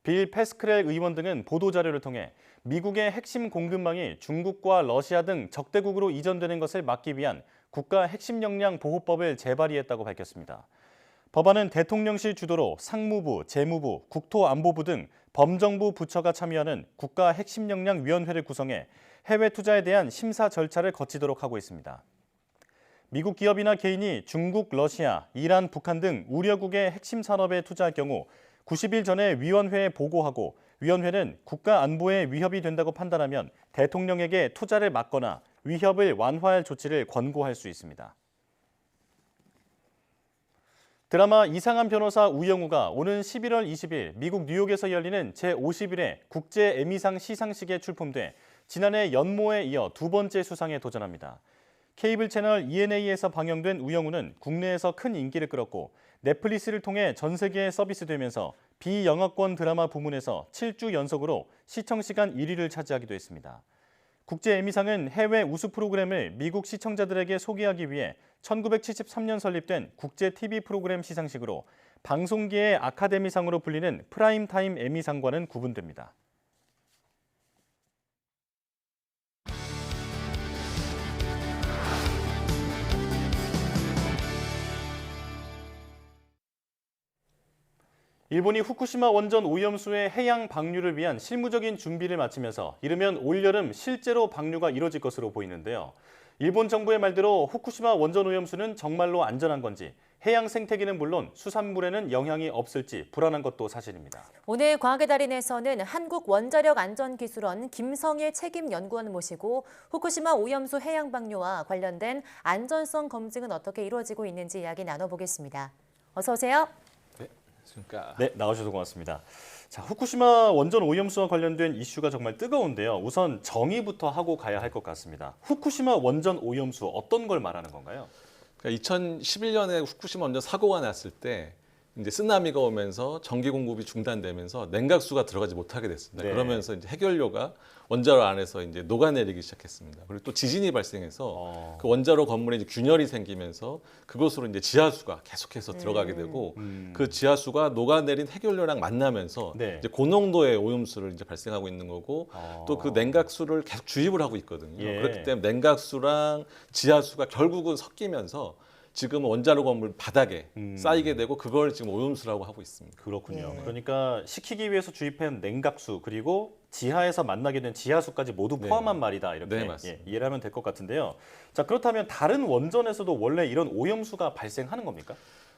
빌 패스크렐 의원 등은 보도자료를 통해 미국의 핵심 공급망이 중국과 러시아 등 적대국으로 이전되는 것을 막기 위한 국가 핵심 역량 보호법을 재발의했다고 밝혔습니다. 법안은 대통령실 주도로 상무부, 재무부, 국토안보부 등 범정부 부처가 참여하는 국가 핵심 역량 위원회를 구성해 해외 투자에 대한 심사 절차를 거치도록 하고 있습니다. 미국 기업이나 개인이 중국, 러시아, 이란, 북한 등 우려국의 핵심 산업에 투자할 경우 90일 전에 위원회에 보고하고 위원회는 국가 안보에 위협이 된다고 판단하면 대통령에게 투자를 막거나 위협을 완화할 조치를 권고할 수 있습니다. 드라마 이상한 변호사 우영우가 오는 11월 20일 미국 뉴욕에서 열리는 제51회 국제 에미상 시상식에 출품돼 지난해 연모에 이어 두 번째 수상에 도전합니다. 케이블 채널 ENA에서 방영된 우영우는 국내에서 큰 인기를 끌었고 넷플릭스를 통해 전 세계에 서비스되면서 비영어권 드라마 부문에서 7주 연속으로 시청시간 1위를 차지하기도 했습니다. 국제 에미상은 해외 우수 프로그램을 미국 시청자들에게 소개하기 위해 1973년 설립된 국제 TV 프로그램 시상식으로 방송계의 아카데미상으로 불리는 프라임타임 에미상과는 구분됩니다. 일본이 후쿠시마 원전 오염수의 해양 방류를 위한 실무적인 준비를 마치면서 이르면 올여름 실제로 방류가 이뤄질 것으로 보이는데요. 일본 정부의 말대로 후쿠시마 원전 오염수는 정말로 안전한 건지, 해양 생태계는 물론 수산물에는 영향이 없을지 불안한 것도 사실입니다. 오늘 과학의 달인에서는 한국원자력안전기술원 김성일 책임연구원 모시고 후쿠시마 오염수 해양 방류와 관련된 안전성 검증은 어떻게 이루어지고 있는지 이야기 나눠보겠습니다. 어서 오세요. 네, 나와주셔서 고맙습니다. 자, 후쿠시마 원전 오염수와 관련된 이슈가 정말 뜨거운데요. 우선 정의부터 하고 가야 할 것 같습니다. 후쿠시마 원전 오염수 어떤 걸 말하는 건가요? 그러니까 2011년에 후쿠시마 원전 사고가 났을 때 이제 쓰나미가 오면서 전기 공급이 중단되면서 냉각수가 들어가지 못하게 됐습니다. 네. 그러면서 이제 핵연료가 원자로 안에서 이제 녹아내리기 시작했습니다. 그리고 또 지진이 발생해서 그 원자로 건물에 이제 균열이 생기면서 그곳으로 이제 지하수가 계속해서 들어가게 되고 그 지하수가 녹아내린 핵연료랑 만나면서 네. 이제 고농도의 오염수를 이제 발생하고 있는 거고 또 그 냉각수를 계속 주입을 하고 있거든요. 예. 그렇기 때문에 냉각수랑 지하수가 결국은 섞이면서 지금 원자로 건물 바닥에 쌓이게 되고 그걸 지금 오염수라고 하고 있습니다. 그렇군요. 그러니까 식히기 위해서 주입한 냉각수 그리고 지하에서 만나게 된 지하수까지 모두 포함한 말이다. 이렇게 네, 맞습니다. 이해를 하면 될 것 같은데요. 자, 그렇다면 다른 원전에서도 원래 이런 오염수가 발생하는 겁니까?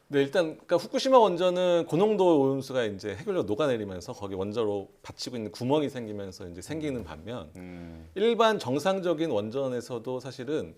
네, 일단 그러니까 후쿠시마 원전은 고농도 오염수가 이제 핵연료 녹아내리면서 거기 원자로 받치고 있는 구멍이 생기면서 이제 생기는 반면 일반 정상적인 원전에서도 사실은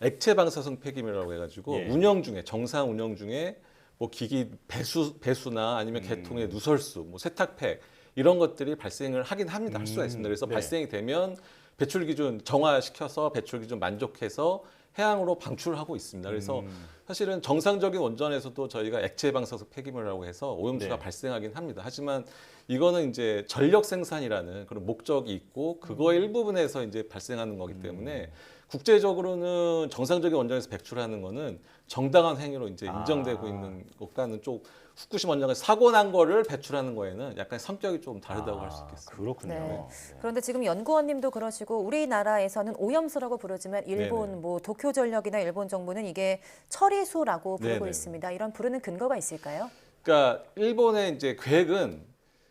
액체 방사성 폐기물이라고 해가지고 예. 운영 중에 정상 운영 중에 뭐 기기 배수나 아니면 개통의 누설수, 뭐 세탁팩 이런 것들이 발생을 하긴 합니다. 할 수가 있습니다. 그래서 네. 발생이 되면 배출 기준 정화시켜서 배출 기준 만족해서 해양으로 방출하고 있습니다. 그래서 사실은 정상적인 원전에서도 저희가 액체 방사성 폐기물이라고 해서 오염수가 네. 발생하긴 합니다. 하지만 이거는 이제 전력 생산이라는 그런 목적이 있고 그거의 일부분에서 이제 발생하는 거기 때문에 국제적으로는 정상적인 원전에서 배출하는 거는 정당한 행위로 이제 인정되고 있는 것과는 좀 후쿠시마 원전에서 사고 난 거를 배출하는 거에는 약간 성격이 좀 다르다고 할 수 있겠습니다. 그렇군요. 네. 그런데 지금 연구원님도 그러시고 우리나라에서는 오염수라고 부르지만 일본 네네. 뭐 도쿄전력이나 일본 정부는 이게 처리수라고 부르고 네네. 있습니다. 이런 부르는 근거가 있을까요? 그러니까 일본의 이제 계획은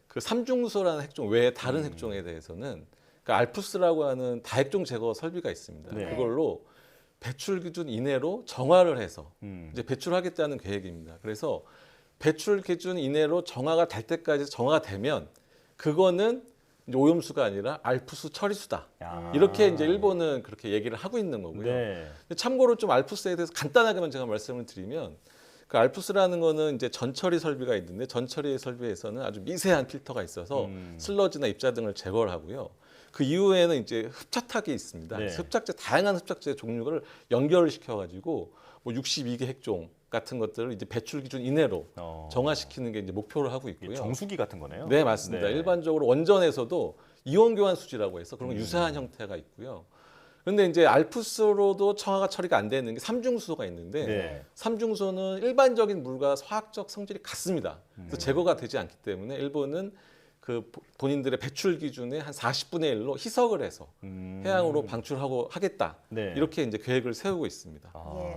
그 삼중수소라는 핵종 외에 다른 핵종에 대해서는 그러니까 알프스라고 하는 다핵종 제거 설비가 있습니다. 네. 그걸로 배출 기준 이내로 정화를 해서 이제 배출하겠다는 계획입니다. 그래서 배출 기준 이내로 정화가 될 때까지 정화가 되면 그거는 이제 오염수가 아니라 알프스 처리수다. 이렇게 이제 일본은 그렇게 얘기를 하고 있는 거고요. 네. 근데 참고로 좀 알프스에 대해서 간단하게만 제가 말씀을 드리면 그 알프스라는 거는 이제 전처리 설비가 있는데 전처리 설비에서는 아주 미세한 필터가 있어서 슬러지나 입자 등을 제거를 하고요. 그 이후에는 이제 흡착탁이 있습니다. 네. 흡착제 다양한 흡착제 종류를 연결을 시켜가지고 뭐 62개 핵종 같은 것들을 이제 배출 기준 이내로 정화시키는 게 이제 목표를 하고 있고요. 정수기 같은 거네요. 네, 맞습니다. 네. 일반적으로 원전에서도 이온 교환 수지라고 해서 그런 유사한 형태가 있고요. 그런데 이제 알프스로도 정화가 처리가 안 되는 게 삼중수소가 있는데 네. 삼중수소는 일반적인 물과 화학적 성질이 같습니다. 그래서 제거가 되지 않기 때문에 일본은 그 본인들의 배출 기준의 한 40분의 1로 희석을 해서 해양으로 방출하고 하겠다. 네. 이렇게 이제 계획을 세우고 있습니다.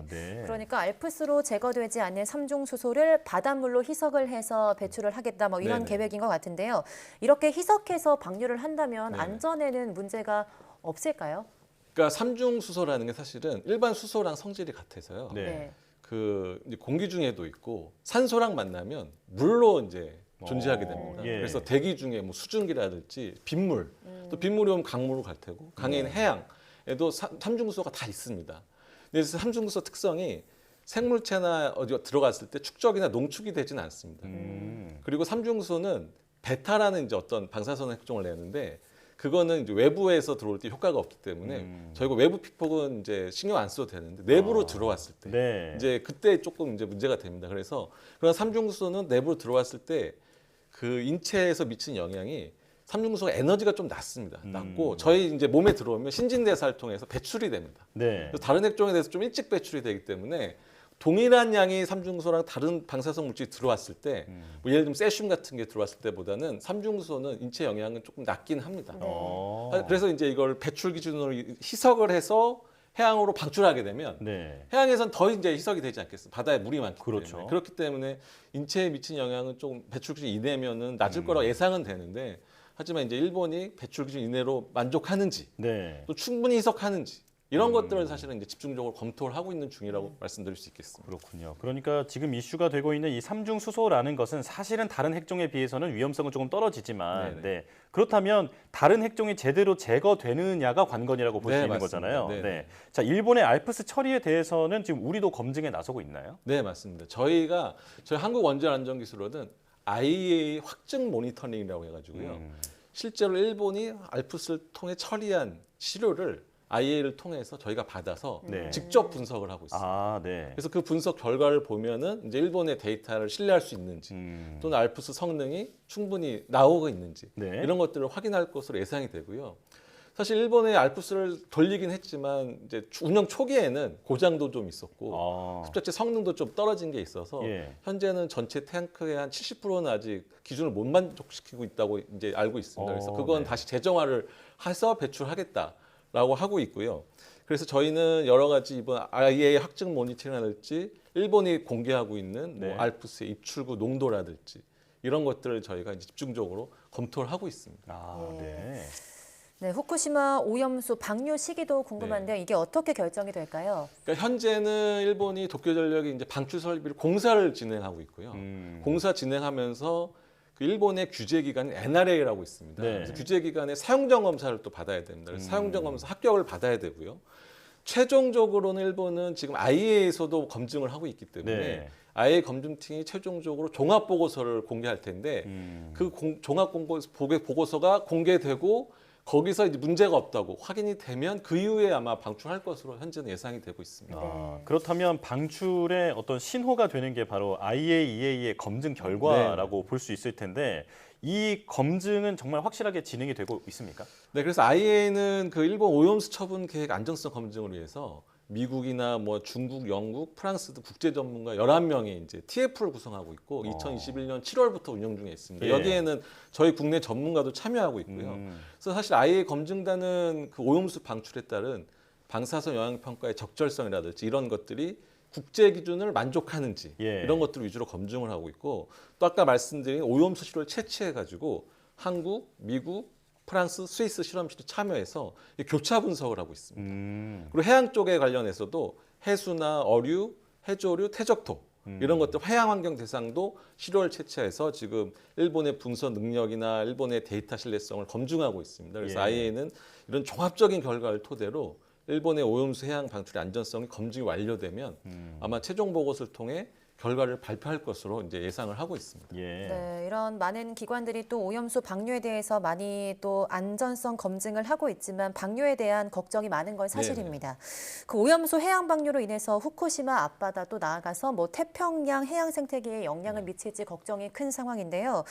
네. 그러니까 알프스로 제거되지 않는 삼중수소를 바닷물로 희석을 해서 배출을 하겠다 뭐 이런 네네. 계획인 것 같은데요. 이렇게 희석해서 방류를 한다면 네. 안전에는 문제가 없을까요? 그러니까 삼중수소라는 게 사실은 일반 수소랑 성질이 같아서요. 네. 그 이제 공기 중에도 있고 산소랑 만나면 물로 이제 존재하게 됩니다. 예. 그래서 대기 중에 뭐 수증기라든지 빗물, 또 빗물이 오면 강물로 갈 테고 강에 있는 해양에도 삼중수소가 다 있습니다. 그래서 삼중수소 특성이 생물체나 어디 들어갔을 때 축적이나 농축이 되지는 않습니다. 그리고 삼중수소는 베타라는 이제 어떤 방사선 핵종을 내는데 그거는 이제 외부에서 들어올 때 효과가 없기 때문에 저희가 외부 피폭은 이제 신경 안 써도 되는데 내부로 들어왔을 때 네. 이제 그때 조금 이제 문제가 됩니다. 그래서 그런 삼중수소는 내부로 들어왔을 때 그 인체에서 미치는 영향이 삼중수소가 에너지가 좀 낮습니다. 낮고 저희 이제 몸에 들어오면 신진대사를 통해서 배출이 됩니다. 네. 그래서 다른 핵종에 대해서 좀 일찍 배출이 되기 때문에 동일한 양의 삼중수소랑 다른 방사성 물질이 들어왔을 때 뭐 예를 들면 세슘 같은 게 들어왔을 때보다는 삼중수소는 인체 영향은 조금 낮긴 합니다. 그래서 이제 이걸 배출 기준으로 희석을 해서 해양으로 방출하게 되면 해양에선 더 이제 희석이 되지 않겠어요. 바다에 물이 많기 때문에. 그렇기 때문에 인체에 미친 영향은 좀 배출 기준 이내면은 낮을 거라고 예상은 되는데 하지만 이제 일본이 배출 기준 이내로 만족하는지 또 충분히 희석하는지 이런 것들을 사실은 이제 집중적으로 검토를 하고 있는 중이라고 말씀드릴 수 있겠습니다. 그렇군요. 그러니까 지금 이슈가 되고 있는 이 삼중수소라는 것은 사실은 다른 핵종에 비해서는 위험성은 조금 떨어지지만 그렇다면 다른 핵종이 제대로 제거되느냐가 관건이라고 볼 수 있는 맞습니다. 거잖아요. 네. 자, 일본의 알프스 처리에 대해서는 지금 우리도 검증에 나서고 있나요? 네, 맞습니다. 저희 한국원자안전기술원은 IAEA 확증 모니터링이라고 해가지고요. 실제로 일본이 알프스를 통해 처리한 시료를 IAEA를 통해서 저희가 받아서 네. 직접 분석을 하고 있습니다. 아, 네. 그래서 그 분석 결과를 보면은 이제 일본의 데이터를 신뢰할 수 있는지 또는 알프스 성능이 충분히 나오고 있는지 네. 이런 것들을 확인할 것으로 예상이 되고요. 사실 일본의 알프스를 돌리긴 했지만 이제 운영 초기에는 고장도 좀 있었고 흡착제 성능도 좀 떨어진 게 있어서 예. 현재는 전체 탱크의 한 70%는 아직 기준을 못 만족시키고 있다고 이제 알고 있습니다. 그래서 그건 네. 다시 재정화를 해서 배출하겠다라고 하고 있고요. 그래서 저희는 여러 가지 이번 IAEA 확증 모니터링이랄지 일본이 공개하고 있는 뭐 네. 알프스의 입출구 농도라든지 이런 것들을 저희가 이제 집중적으로 검토를 하고 있습니다. 아, 네. 네, 후쿠시마 오염수 방류 시기도 궁금한데요. 이게 어떻게 결정이 될까요? 그러니까 현재는 일본이 도쿄전력이 이제 방출 설비를 공사를 진행하고 있고요. 공사 진행하면서 그 일본의 규제 기관인 NRA라고 있습니다. 네. 그래서 규제 기관의 사용정 검사를 또 받아야 됩니다. 그래서 사용정 검사 합격을 받아야 되고요. 최종적으로는 일본은 지금 IAEA에서도 검증을 하고 있기 때문에 네. IAEA 검증팀이 최종적으로 종합 보고서를 공개할 텐데 그 종합 보고서가 공개되고 거기서 이제 문제가 없다고 확인이 되면 그 이후에 아마 방출할 것으로 현재는 예상이 되고 있습니다. 아, 그렇다면 방출의 어떤 신호가 되는 게 바로 IAEA의 검증 결과라고 볼 수 있을 텐데 이 검증은 정말 확실하게 진행이 되고 있습니까? 네, 그래서 IAEA는 그 일본 오염수 처분 계획 안정성 검증을 위해서 미국이나 뭐 중국, 영국, 프랑스 등 국제 전문가 11명이 이제 TF를 구성하고 있고 2021년 7월부터 운영 중에 있습니다. 예. 여기에는 저희 국내 전문가도 참여하고 있고요. 그래서 사실 IAEA 검증단은 그 오염수 방출에 따른 방사선 영향 평가의 적절성이라든지 이런 것들이 국제 기준을 만족하는지 예. 이런 것들 위주로 검증을 하고 있고 또 아까 말씀드린 오염수 시료를 채취해 가지고 한국, 미국, 프랑스, 스위스 실험실이 참여해서 교차 분석을 하고 있습니다. 그리고 해양 쪽에 관련해서도 해수나 어류, 해조류, 퇴적토 이런 것들 해양 환경 대상도 시료를 채취해서 지금 일본의 분석 능력이나 일본의 데이터 신뢰성을 검증하고 있습니다. 그래서 예. IAEA는 이런 종합적인 결과를 토대로 일본의 오염수 해양 방출의 안전성이 검증이 완료되면 아마 최종 보고서를 통해 결과를 발표할 것으로 이제 예상을 하고 있습니다. 예. 네, 이런 많은 기관들이 또 오염수 방류에 대해서 많이 또 안전성 검증을 하고 있지만 방류에 대한 걱정이 많은 건 사실입니다. 그 오염수 해양 방류로 인해서 후쿠시마 앞바다 또 나아가서 뭐 태평양 해양 생태계에 영향을 미칠지 걱정이 큰 상황인데요.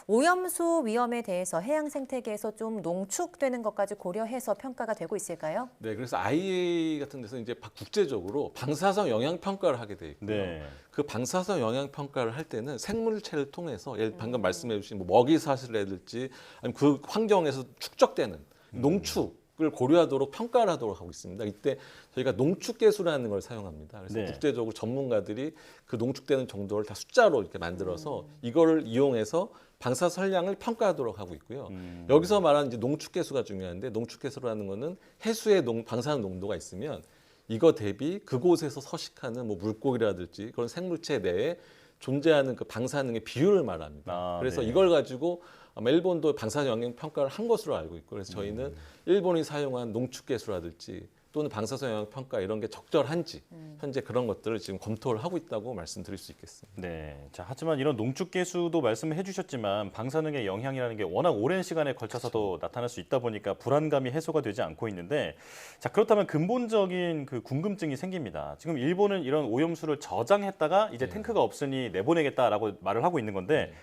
오염수 위험에 대해서 해양 생태계에서 좀 농축되는 것까지 고려해서 평가가 되고 있을까요? 네, 그래서 IAEA 같은 데서 이제 국제적으로 방사선 영향 평가를 하게 돼 있고요. 네. 그 방사선 영향 평가를 할 때는 생물체를 통해서 방금 말씀해 주신 뭐 먹이 사슬이라든지 아니면 그 환경에서 축적되는 농축을 고려하도록 평가를 하도록 하고 있습니다. 이때 저희가 농축계수라는 걸 사용합니다. 그래서 네. 국제적으로 전문가들이 그 농축되는 정도를 다 숫자로 이렇게 만들어서 이거를 이용해서 방사선량을 평가하도록 하고 있고요. 여기서 말하는 이제 농축계수가 중요한데 농축계수라는 거는 해수의 방사선 농도가 있으면 이거 대비 그곳에서 서식하는 뭐 물고기라든지 그런 생물체 내에 존재하는 그 방사능의 비율을 말합니다. 그래서 네. 이걸 가지고 아마 일본도 방사능 영향 평가를 한 것으로 알고 있고 그래서 저희는 일본이 사용한 농축계수라든지 또는 방사선 영향 평가 이런 게 적절한지 현재 그런 것들을 지금 검토를 하고 있다고 말씀드릴 수 있겠습니다. 네. 자, 하지만 이런 농축계수도 말씀해 주셨지만 방사능의 영향이라는 게 워낙 오랜 시간에 걸쳐서도 나타날 수 있다 보니까 불안감이 해소가 되지 않고 있는데 자, 그렇다면 근본적인 그 궁금증이 생깁니다. 지금 일본은 이런 오염수를 저장했다가 이제 탱크가 없으니 내보내겠다라고 말을 하고 있는 건데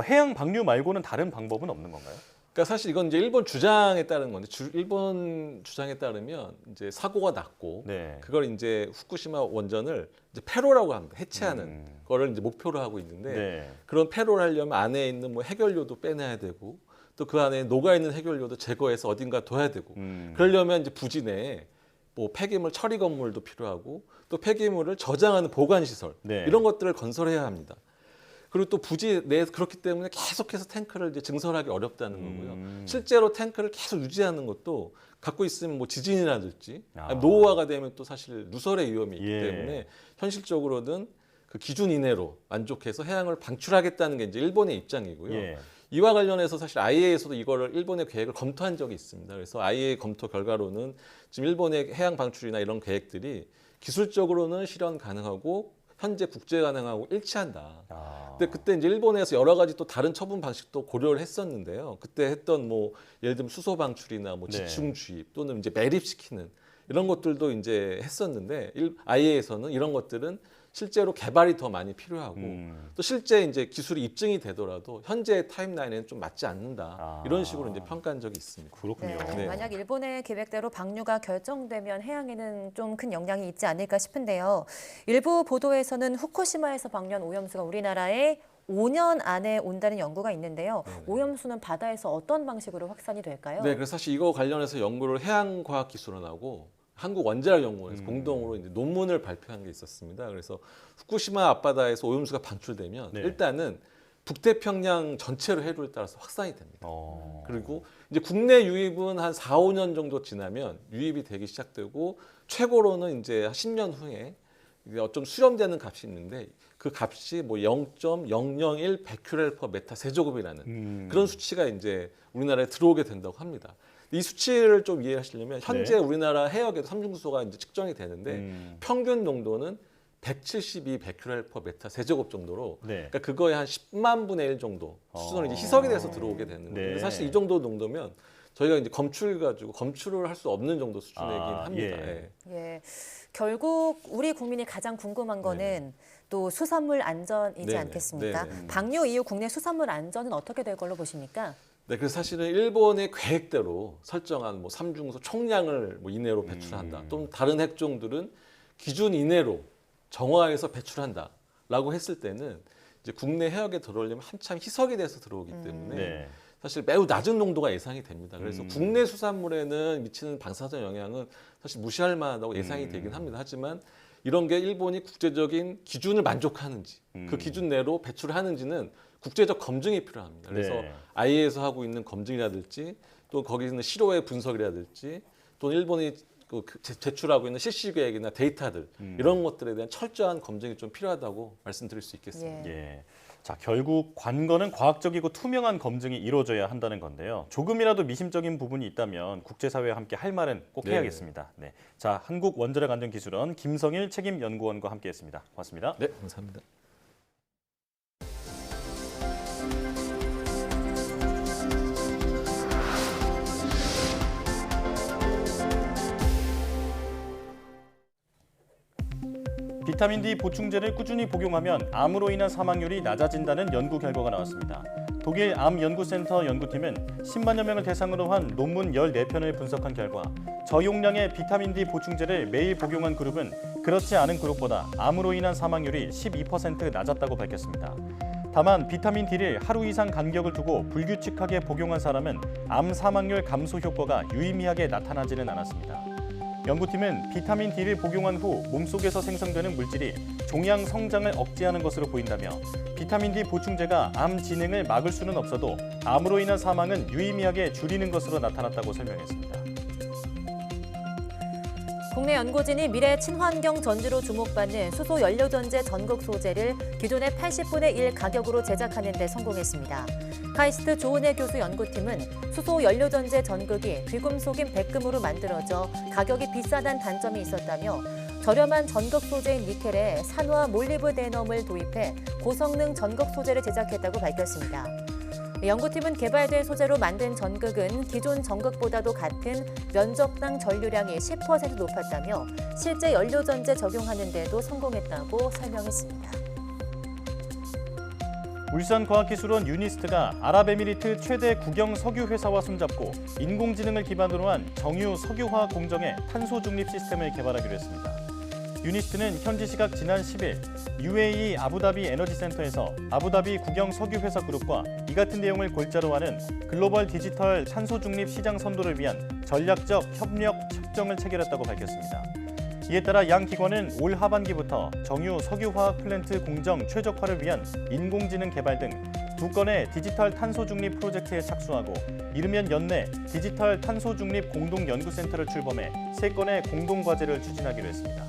해양 방류 말고는 다른 방법은 없는 건가요? 그러니까 사실 이건 이제 일본 주장에 따른 건데 일본 주장에 따르면 이제 사고가 났고 그걸 이제 후쿠시마 원전을 이제 폐로라고 합니다. 해체하는 거를 이제 목표로 하고 있는데 그런 폐로를 하려면 안에 있는 뭐 해결료도 빼내야 되고 또 그 안에 녹아 있는 해결료도 제거해서 어딘가 둬야 되고 그러려면 이제 부지 내에 뭐 폐기물 처리 건물도 필요하고 또 폐기물을 저장하는 보관 시설 이런 것들을 건설해야 합니다. 그리고 또 부지 내에 그렇기 때문에 계속해서 탱크를 이제 증설하기 어렵다는 거고요. 실제로 탱크를 계속 유지하는 것도 갖고 있으면 뭐 지진이라든지 노후화가 되면 또 사실 누설의 위험이 있기 때문에 현실적으로는 그 기준 이내로 만족해서 해양을 방출하겠다는 게 이제 일본의 입장이고요. 이와 관련해서 사실 IAEA에서도 이거를 일본의 계획을 검토한 적이 있습니다. 그래서 IAEA 검토 결과로는 지금 일본의 해양 방출이나 이런 계획들이 기술적으로는 실현 가능하고 현재 국제 관행하고 일치한다. 근데 그때 이제 일본에서 여러 가지 또 다른 처분 방식도 고려를 했었는데요. 그때 했던 뭐 예를 들면 수소 방출이나 뭐 지층 주입 또는 이제 매립시키는 이런 것들도 이제 했었는데 IAEA에서는 이런 것들은 실제로 개발이 더 많이 필요하고 또 실제 이제 기술이 입증이 되더라도 현재 타임라인에는 좀 맞지 않는다. 이런 식으로 이제 평가한 적이 있습니다. 그렇군요. 네, 만약 일본의 계획대로 방류가 결정되면 해양에는 좀 큰 영향이 있지 않을까 싶은데요. 일부 보도에서는 후쿠시마에서 방류한 오염수가 우리나라에 5년 안에 온다는 연구가 있는데요. 오염수는 바다에서 어떤 방식으로 확산이 될까요? 네, 그래서 사실 이거 관련해서 연구를 해양과학기술원하고 한국원자력연구원에서 공동으로 이제 논문을 발표한 게 있었습니다. 그래서 후쿠시마 앞바다에서 오염수가 방출되면 일단은 북태평양 전체로 해류에 따라서 확산이 됩니다. 그리고 이제 국내 유입은 한 4, 5년 정도 지나면 유입이 되기 시작되고 최고로는 이제 10년 후에 좀 수렴되는 값이 있는데 그 값이 뭐 0.001 베큐렐/메타 세제곱이라는 그런 수치가 이제 우리나라에 들어오게 된다고 합니다. 이 수치를 좀 이해하시려면 현재 우리나라 해역에도 삼중수소가 이제 측정이 되는데 평균 농도는 172 베큐렐/메타 세제곱 정도로 그러니까 그거의 한 10만 분의 1 정도 수준으로 이제 희석이 돼서 들어오게 되는 거예요. 사실 이 정도 농도면 저희가 이제 검출을 할 수 없는 정도 수준이긴 합니다. 결국 우리 국민이 가장 궁금한 거는 또 수산물 안전이지 않겠습니까? 방류 이후 국내 수산물 안전은 어떻게 될 걸로 보십니까? 네, 그래서 사실은 일본의 계획대로 설정한 뭐 삼중수 총량을 뭐 이내로 배출한다. 또는 다른 핵종들은 기준 이내로 정화해서 배출한다라고 했을 때는 이제 국내 해역에 들어오려면 한참 희석이 돼서 들어오기 때문에 사실 매우 낮은 농도가 예상이 됩니다. 그래서 국내 수산물에는 미치는 방사선 영향은 사실 무시할 만하다고 예상이 되긴 합니다. 하지만 이런 게 일본이 국제적인 기준을 만족하는지 그 기준 내로 배출하는지는 국제적 검증이 필요합니다. 그래서 IAEA에서 하고 있는 검증이라든지 또 거기 있는 실효의 분석이라든지 또 일본이 제출하고 있는 실시 계획이나 데이터들 이런 것들에 대한 철저한 검증이 좀 필요하다고 말씀드릴 수 있겠습니다. 자, 결국 관건은 과학적이고 투명한 검증이 이루어져야 한다는 건데요. 조금이라도 미심적인 부분이 있다면 국제사회와 함께 할 말은 꼭 해야겠습니다. 자, 한국원자력안전기술원 김성일 책임연구원과 함께했습니다. 고맙습니다. 네, 감사합니다. 비타민 D 보충제를 꾸준히 복용하면 암으로 인한 사망률이 낮아진다는 연구 결과가 나왔습니다. 독일 암연구센터 연구팀은 10만여 명을 대상으로 한 논문 14편을 분석한 결과 저용량의 비타민 D 보충제를 매일 복용한 그룹은 그렇지 않은 그룹보다 암으로 인한 사망률이 12% 낮았다고 밝혔습니다. 다만 비타민 D를 하루 이상 간격을 두고 불규칙하게 복용한 사람은 암 사망률 감소 효과가 유의미하게 나타나지는 않았습니다. 연구팀은 비타민 D를 복용한 후 몸속에서 생성되는 물질이 종양 성장을 억제하는 것으로 보인다며 비타민 D 보충제가 암 진행을 막을 수는 없어도 암으로 인한 사망은 유의미하게 줄이는 것으로 나타났다고 설명했습니다. 국내 연구진이 미래 친환경 전지로 주목받는 수소 연료전지 전극 소재를 기존의 80분의 1 가격으로 제작하는 데 성공했습니다. 카이스트 조은혜 교수 연구팀은 수소 연료전지 전극이 귀금속인 백금으로 만들어져 가격이 비싸다는 단점이 있었다며 저렴한 전극 소재인 니켈에 산화 몰리브데넘을 도입해 고성능 전극 소재를 제작했다고 밝혔습니다. 연구팀은 개발된 소재로 만든 전극은 기존 전극보다도 같은 면적당 전류량이 10% 높았다며 실제 연료전지에 적용하는 데도 성공했다고 설명했습니다. 울산과학기술원 유니스트가 아랍에미리트 최대 국영 석유 회사와 손잡고 인공지능을 기반으로 한 정유 석유화학 공정의 탄소 중립 시스템을 개발하기로 했습니다. 유니스트는 현지 시각 지난 10일 UAE 아부다비 에너지센터에서 아부다비 국영 석유회사 그룹과 이 같은 내용을 골자로 하는 글로벌 디지털 탄소 중립 시장 선도를 위한 전략적 협력 협정을 체결했다고 밝혔습니다. 이에 따라 양 기관은 올 하반기부터 정유 석유화학 플랜트 공정 최적화를 위한 인공지능 개발 등 2건의 디지털 탄소 중립 프로젝트에 착수하고 이르면 연내 디지털 탄소 중립 공동연구센터를 출범해 3건의 공동과제를 추진하기로 했습니다.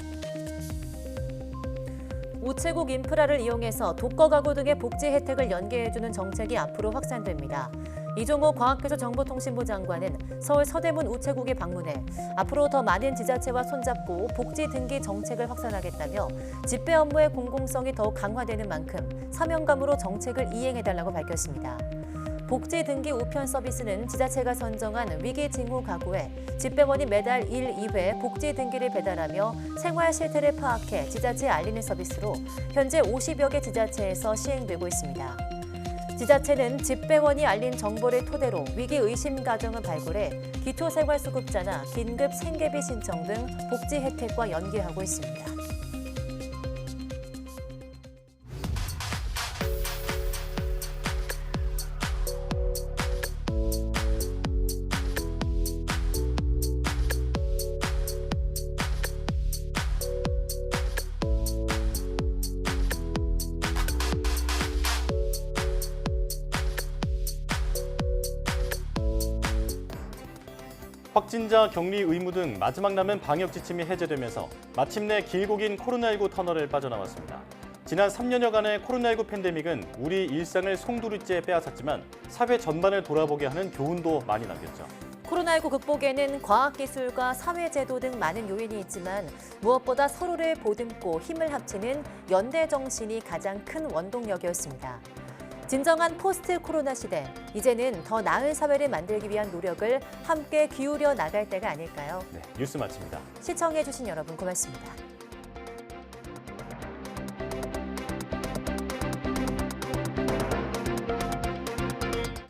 우체국 인프라를 이용해서 독거 가구 등의 복지 혜택을 연계해주는 정책이 앞으로 확산됩니다. 이종호 과학기술정보통신부 장관은 서울 서대문 우체국에 방문해 앞으로 더 많은 지자체와 손잡고 복지 등기 정책을 확산하겠다며 집배 업무의 공공성이 더욱 강화되는 만큼 사명감으로 정책을 이행해달라고 밝혔습니다. 복지 등기 우편 서비스는 지자체가 선정한 위기 징후 가구에 집배원이 매달 1, 2회 복지 등기를 배달하며 생활 실태를 파악해 지자체에 알리는 서비스로 현재 50여 개 지자체에서 시행되고 있습니다. 지자체는 집배원이 알린 정보를 토대로 위기 의심 가정을 발굴해 기초생활수급자나 긴급 생계비 신청 등 복지 혜택과 연계하고 있습니다. 확진자 격리 의무 등 마지막 남은 방역 지침이 해제되면서 마침내 길고 긴 코로나19 터널을 빠져나왔습니다. 지난 3년여간의 코로나19 팬데믹은 우리 일상을 송두리째 빼앗았지만 사회 전반을 돌아보게 하는 교훈도 많이 남겼죠. 코로나19 극복에는 과학기술과 사회제도 등 많은 요인이 있지만 무엇보다 서로를 보듬고 힘을 합치는 연대 정신이 가장 큰 원동력이었습니다. 진정한 포스트 코로나 시대, 이제는 더 나은 사회를 만들기 위한 노력을 함께 기울여 나갈 때가 아닐까요? 네, 뉴스 마칩니다. 시청해주신 여러분 고맙습니다.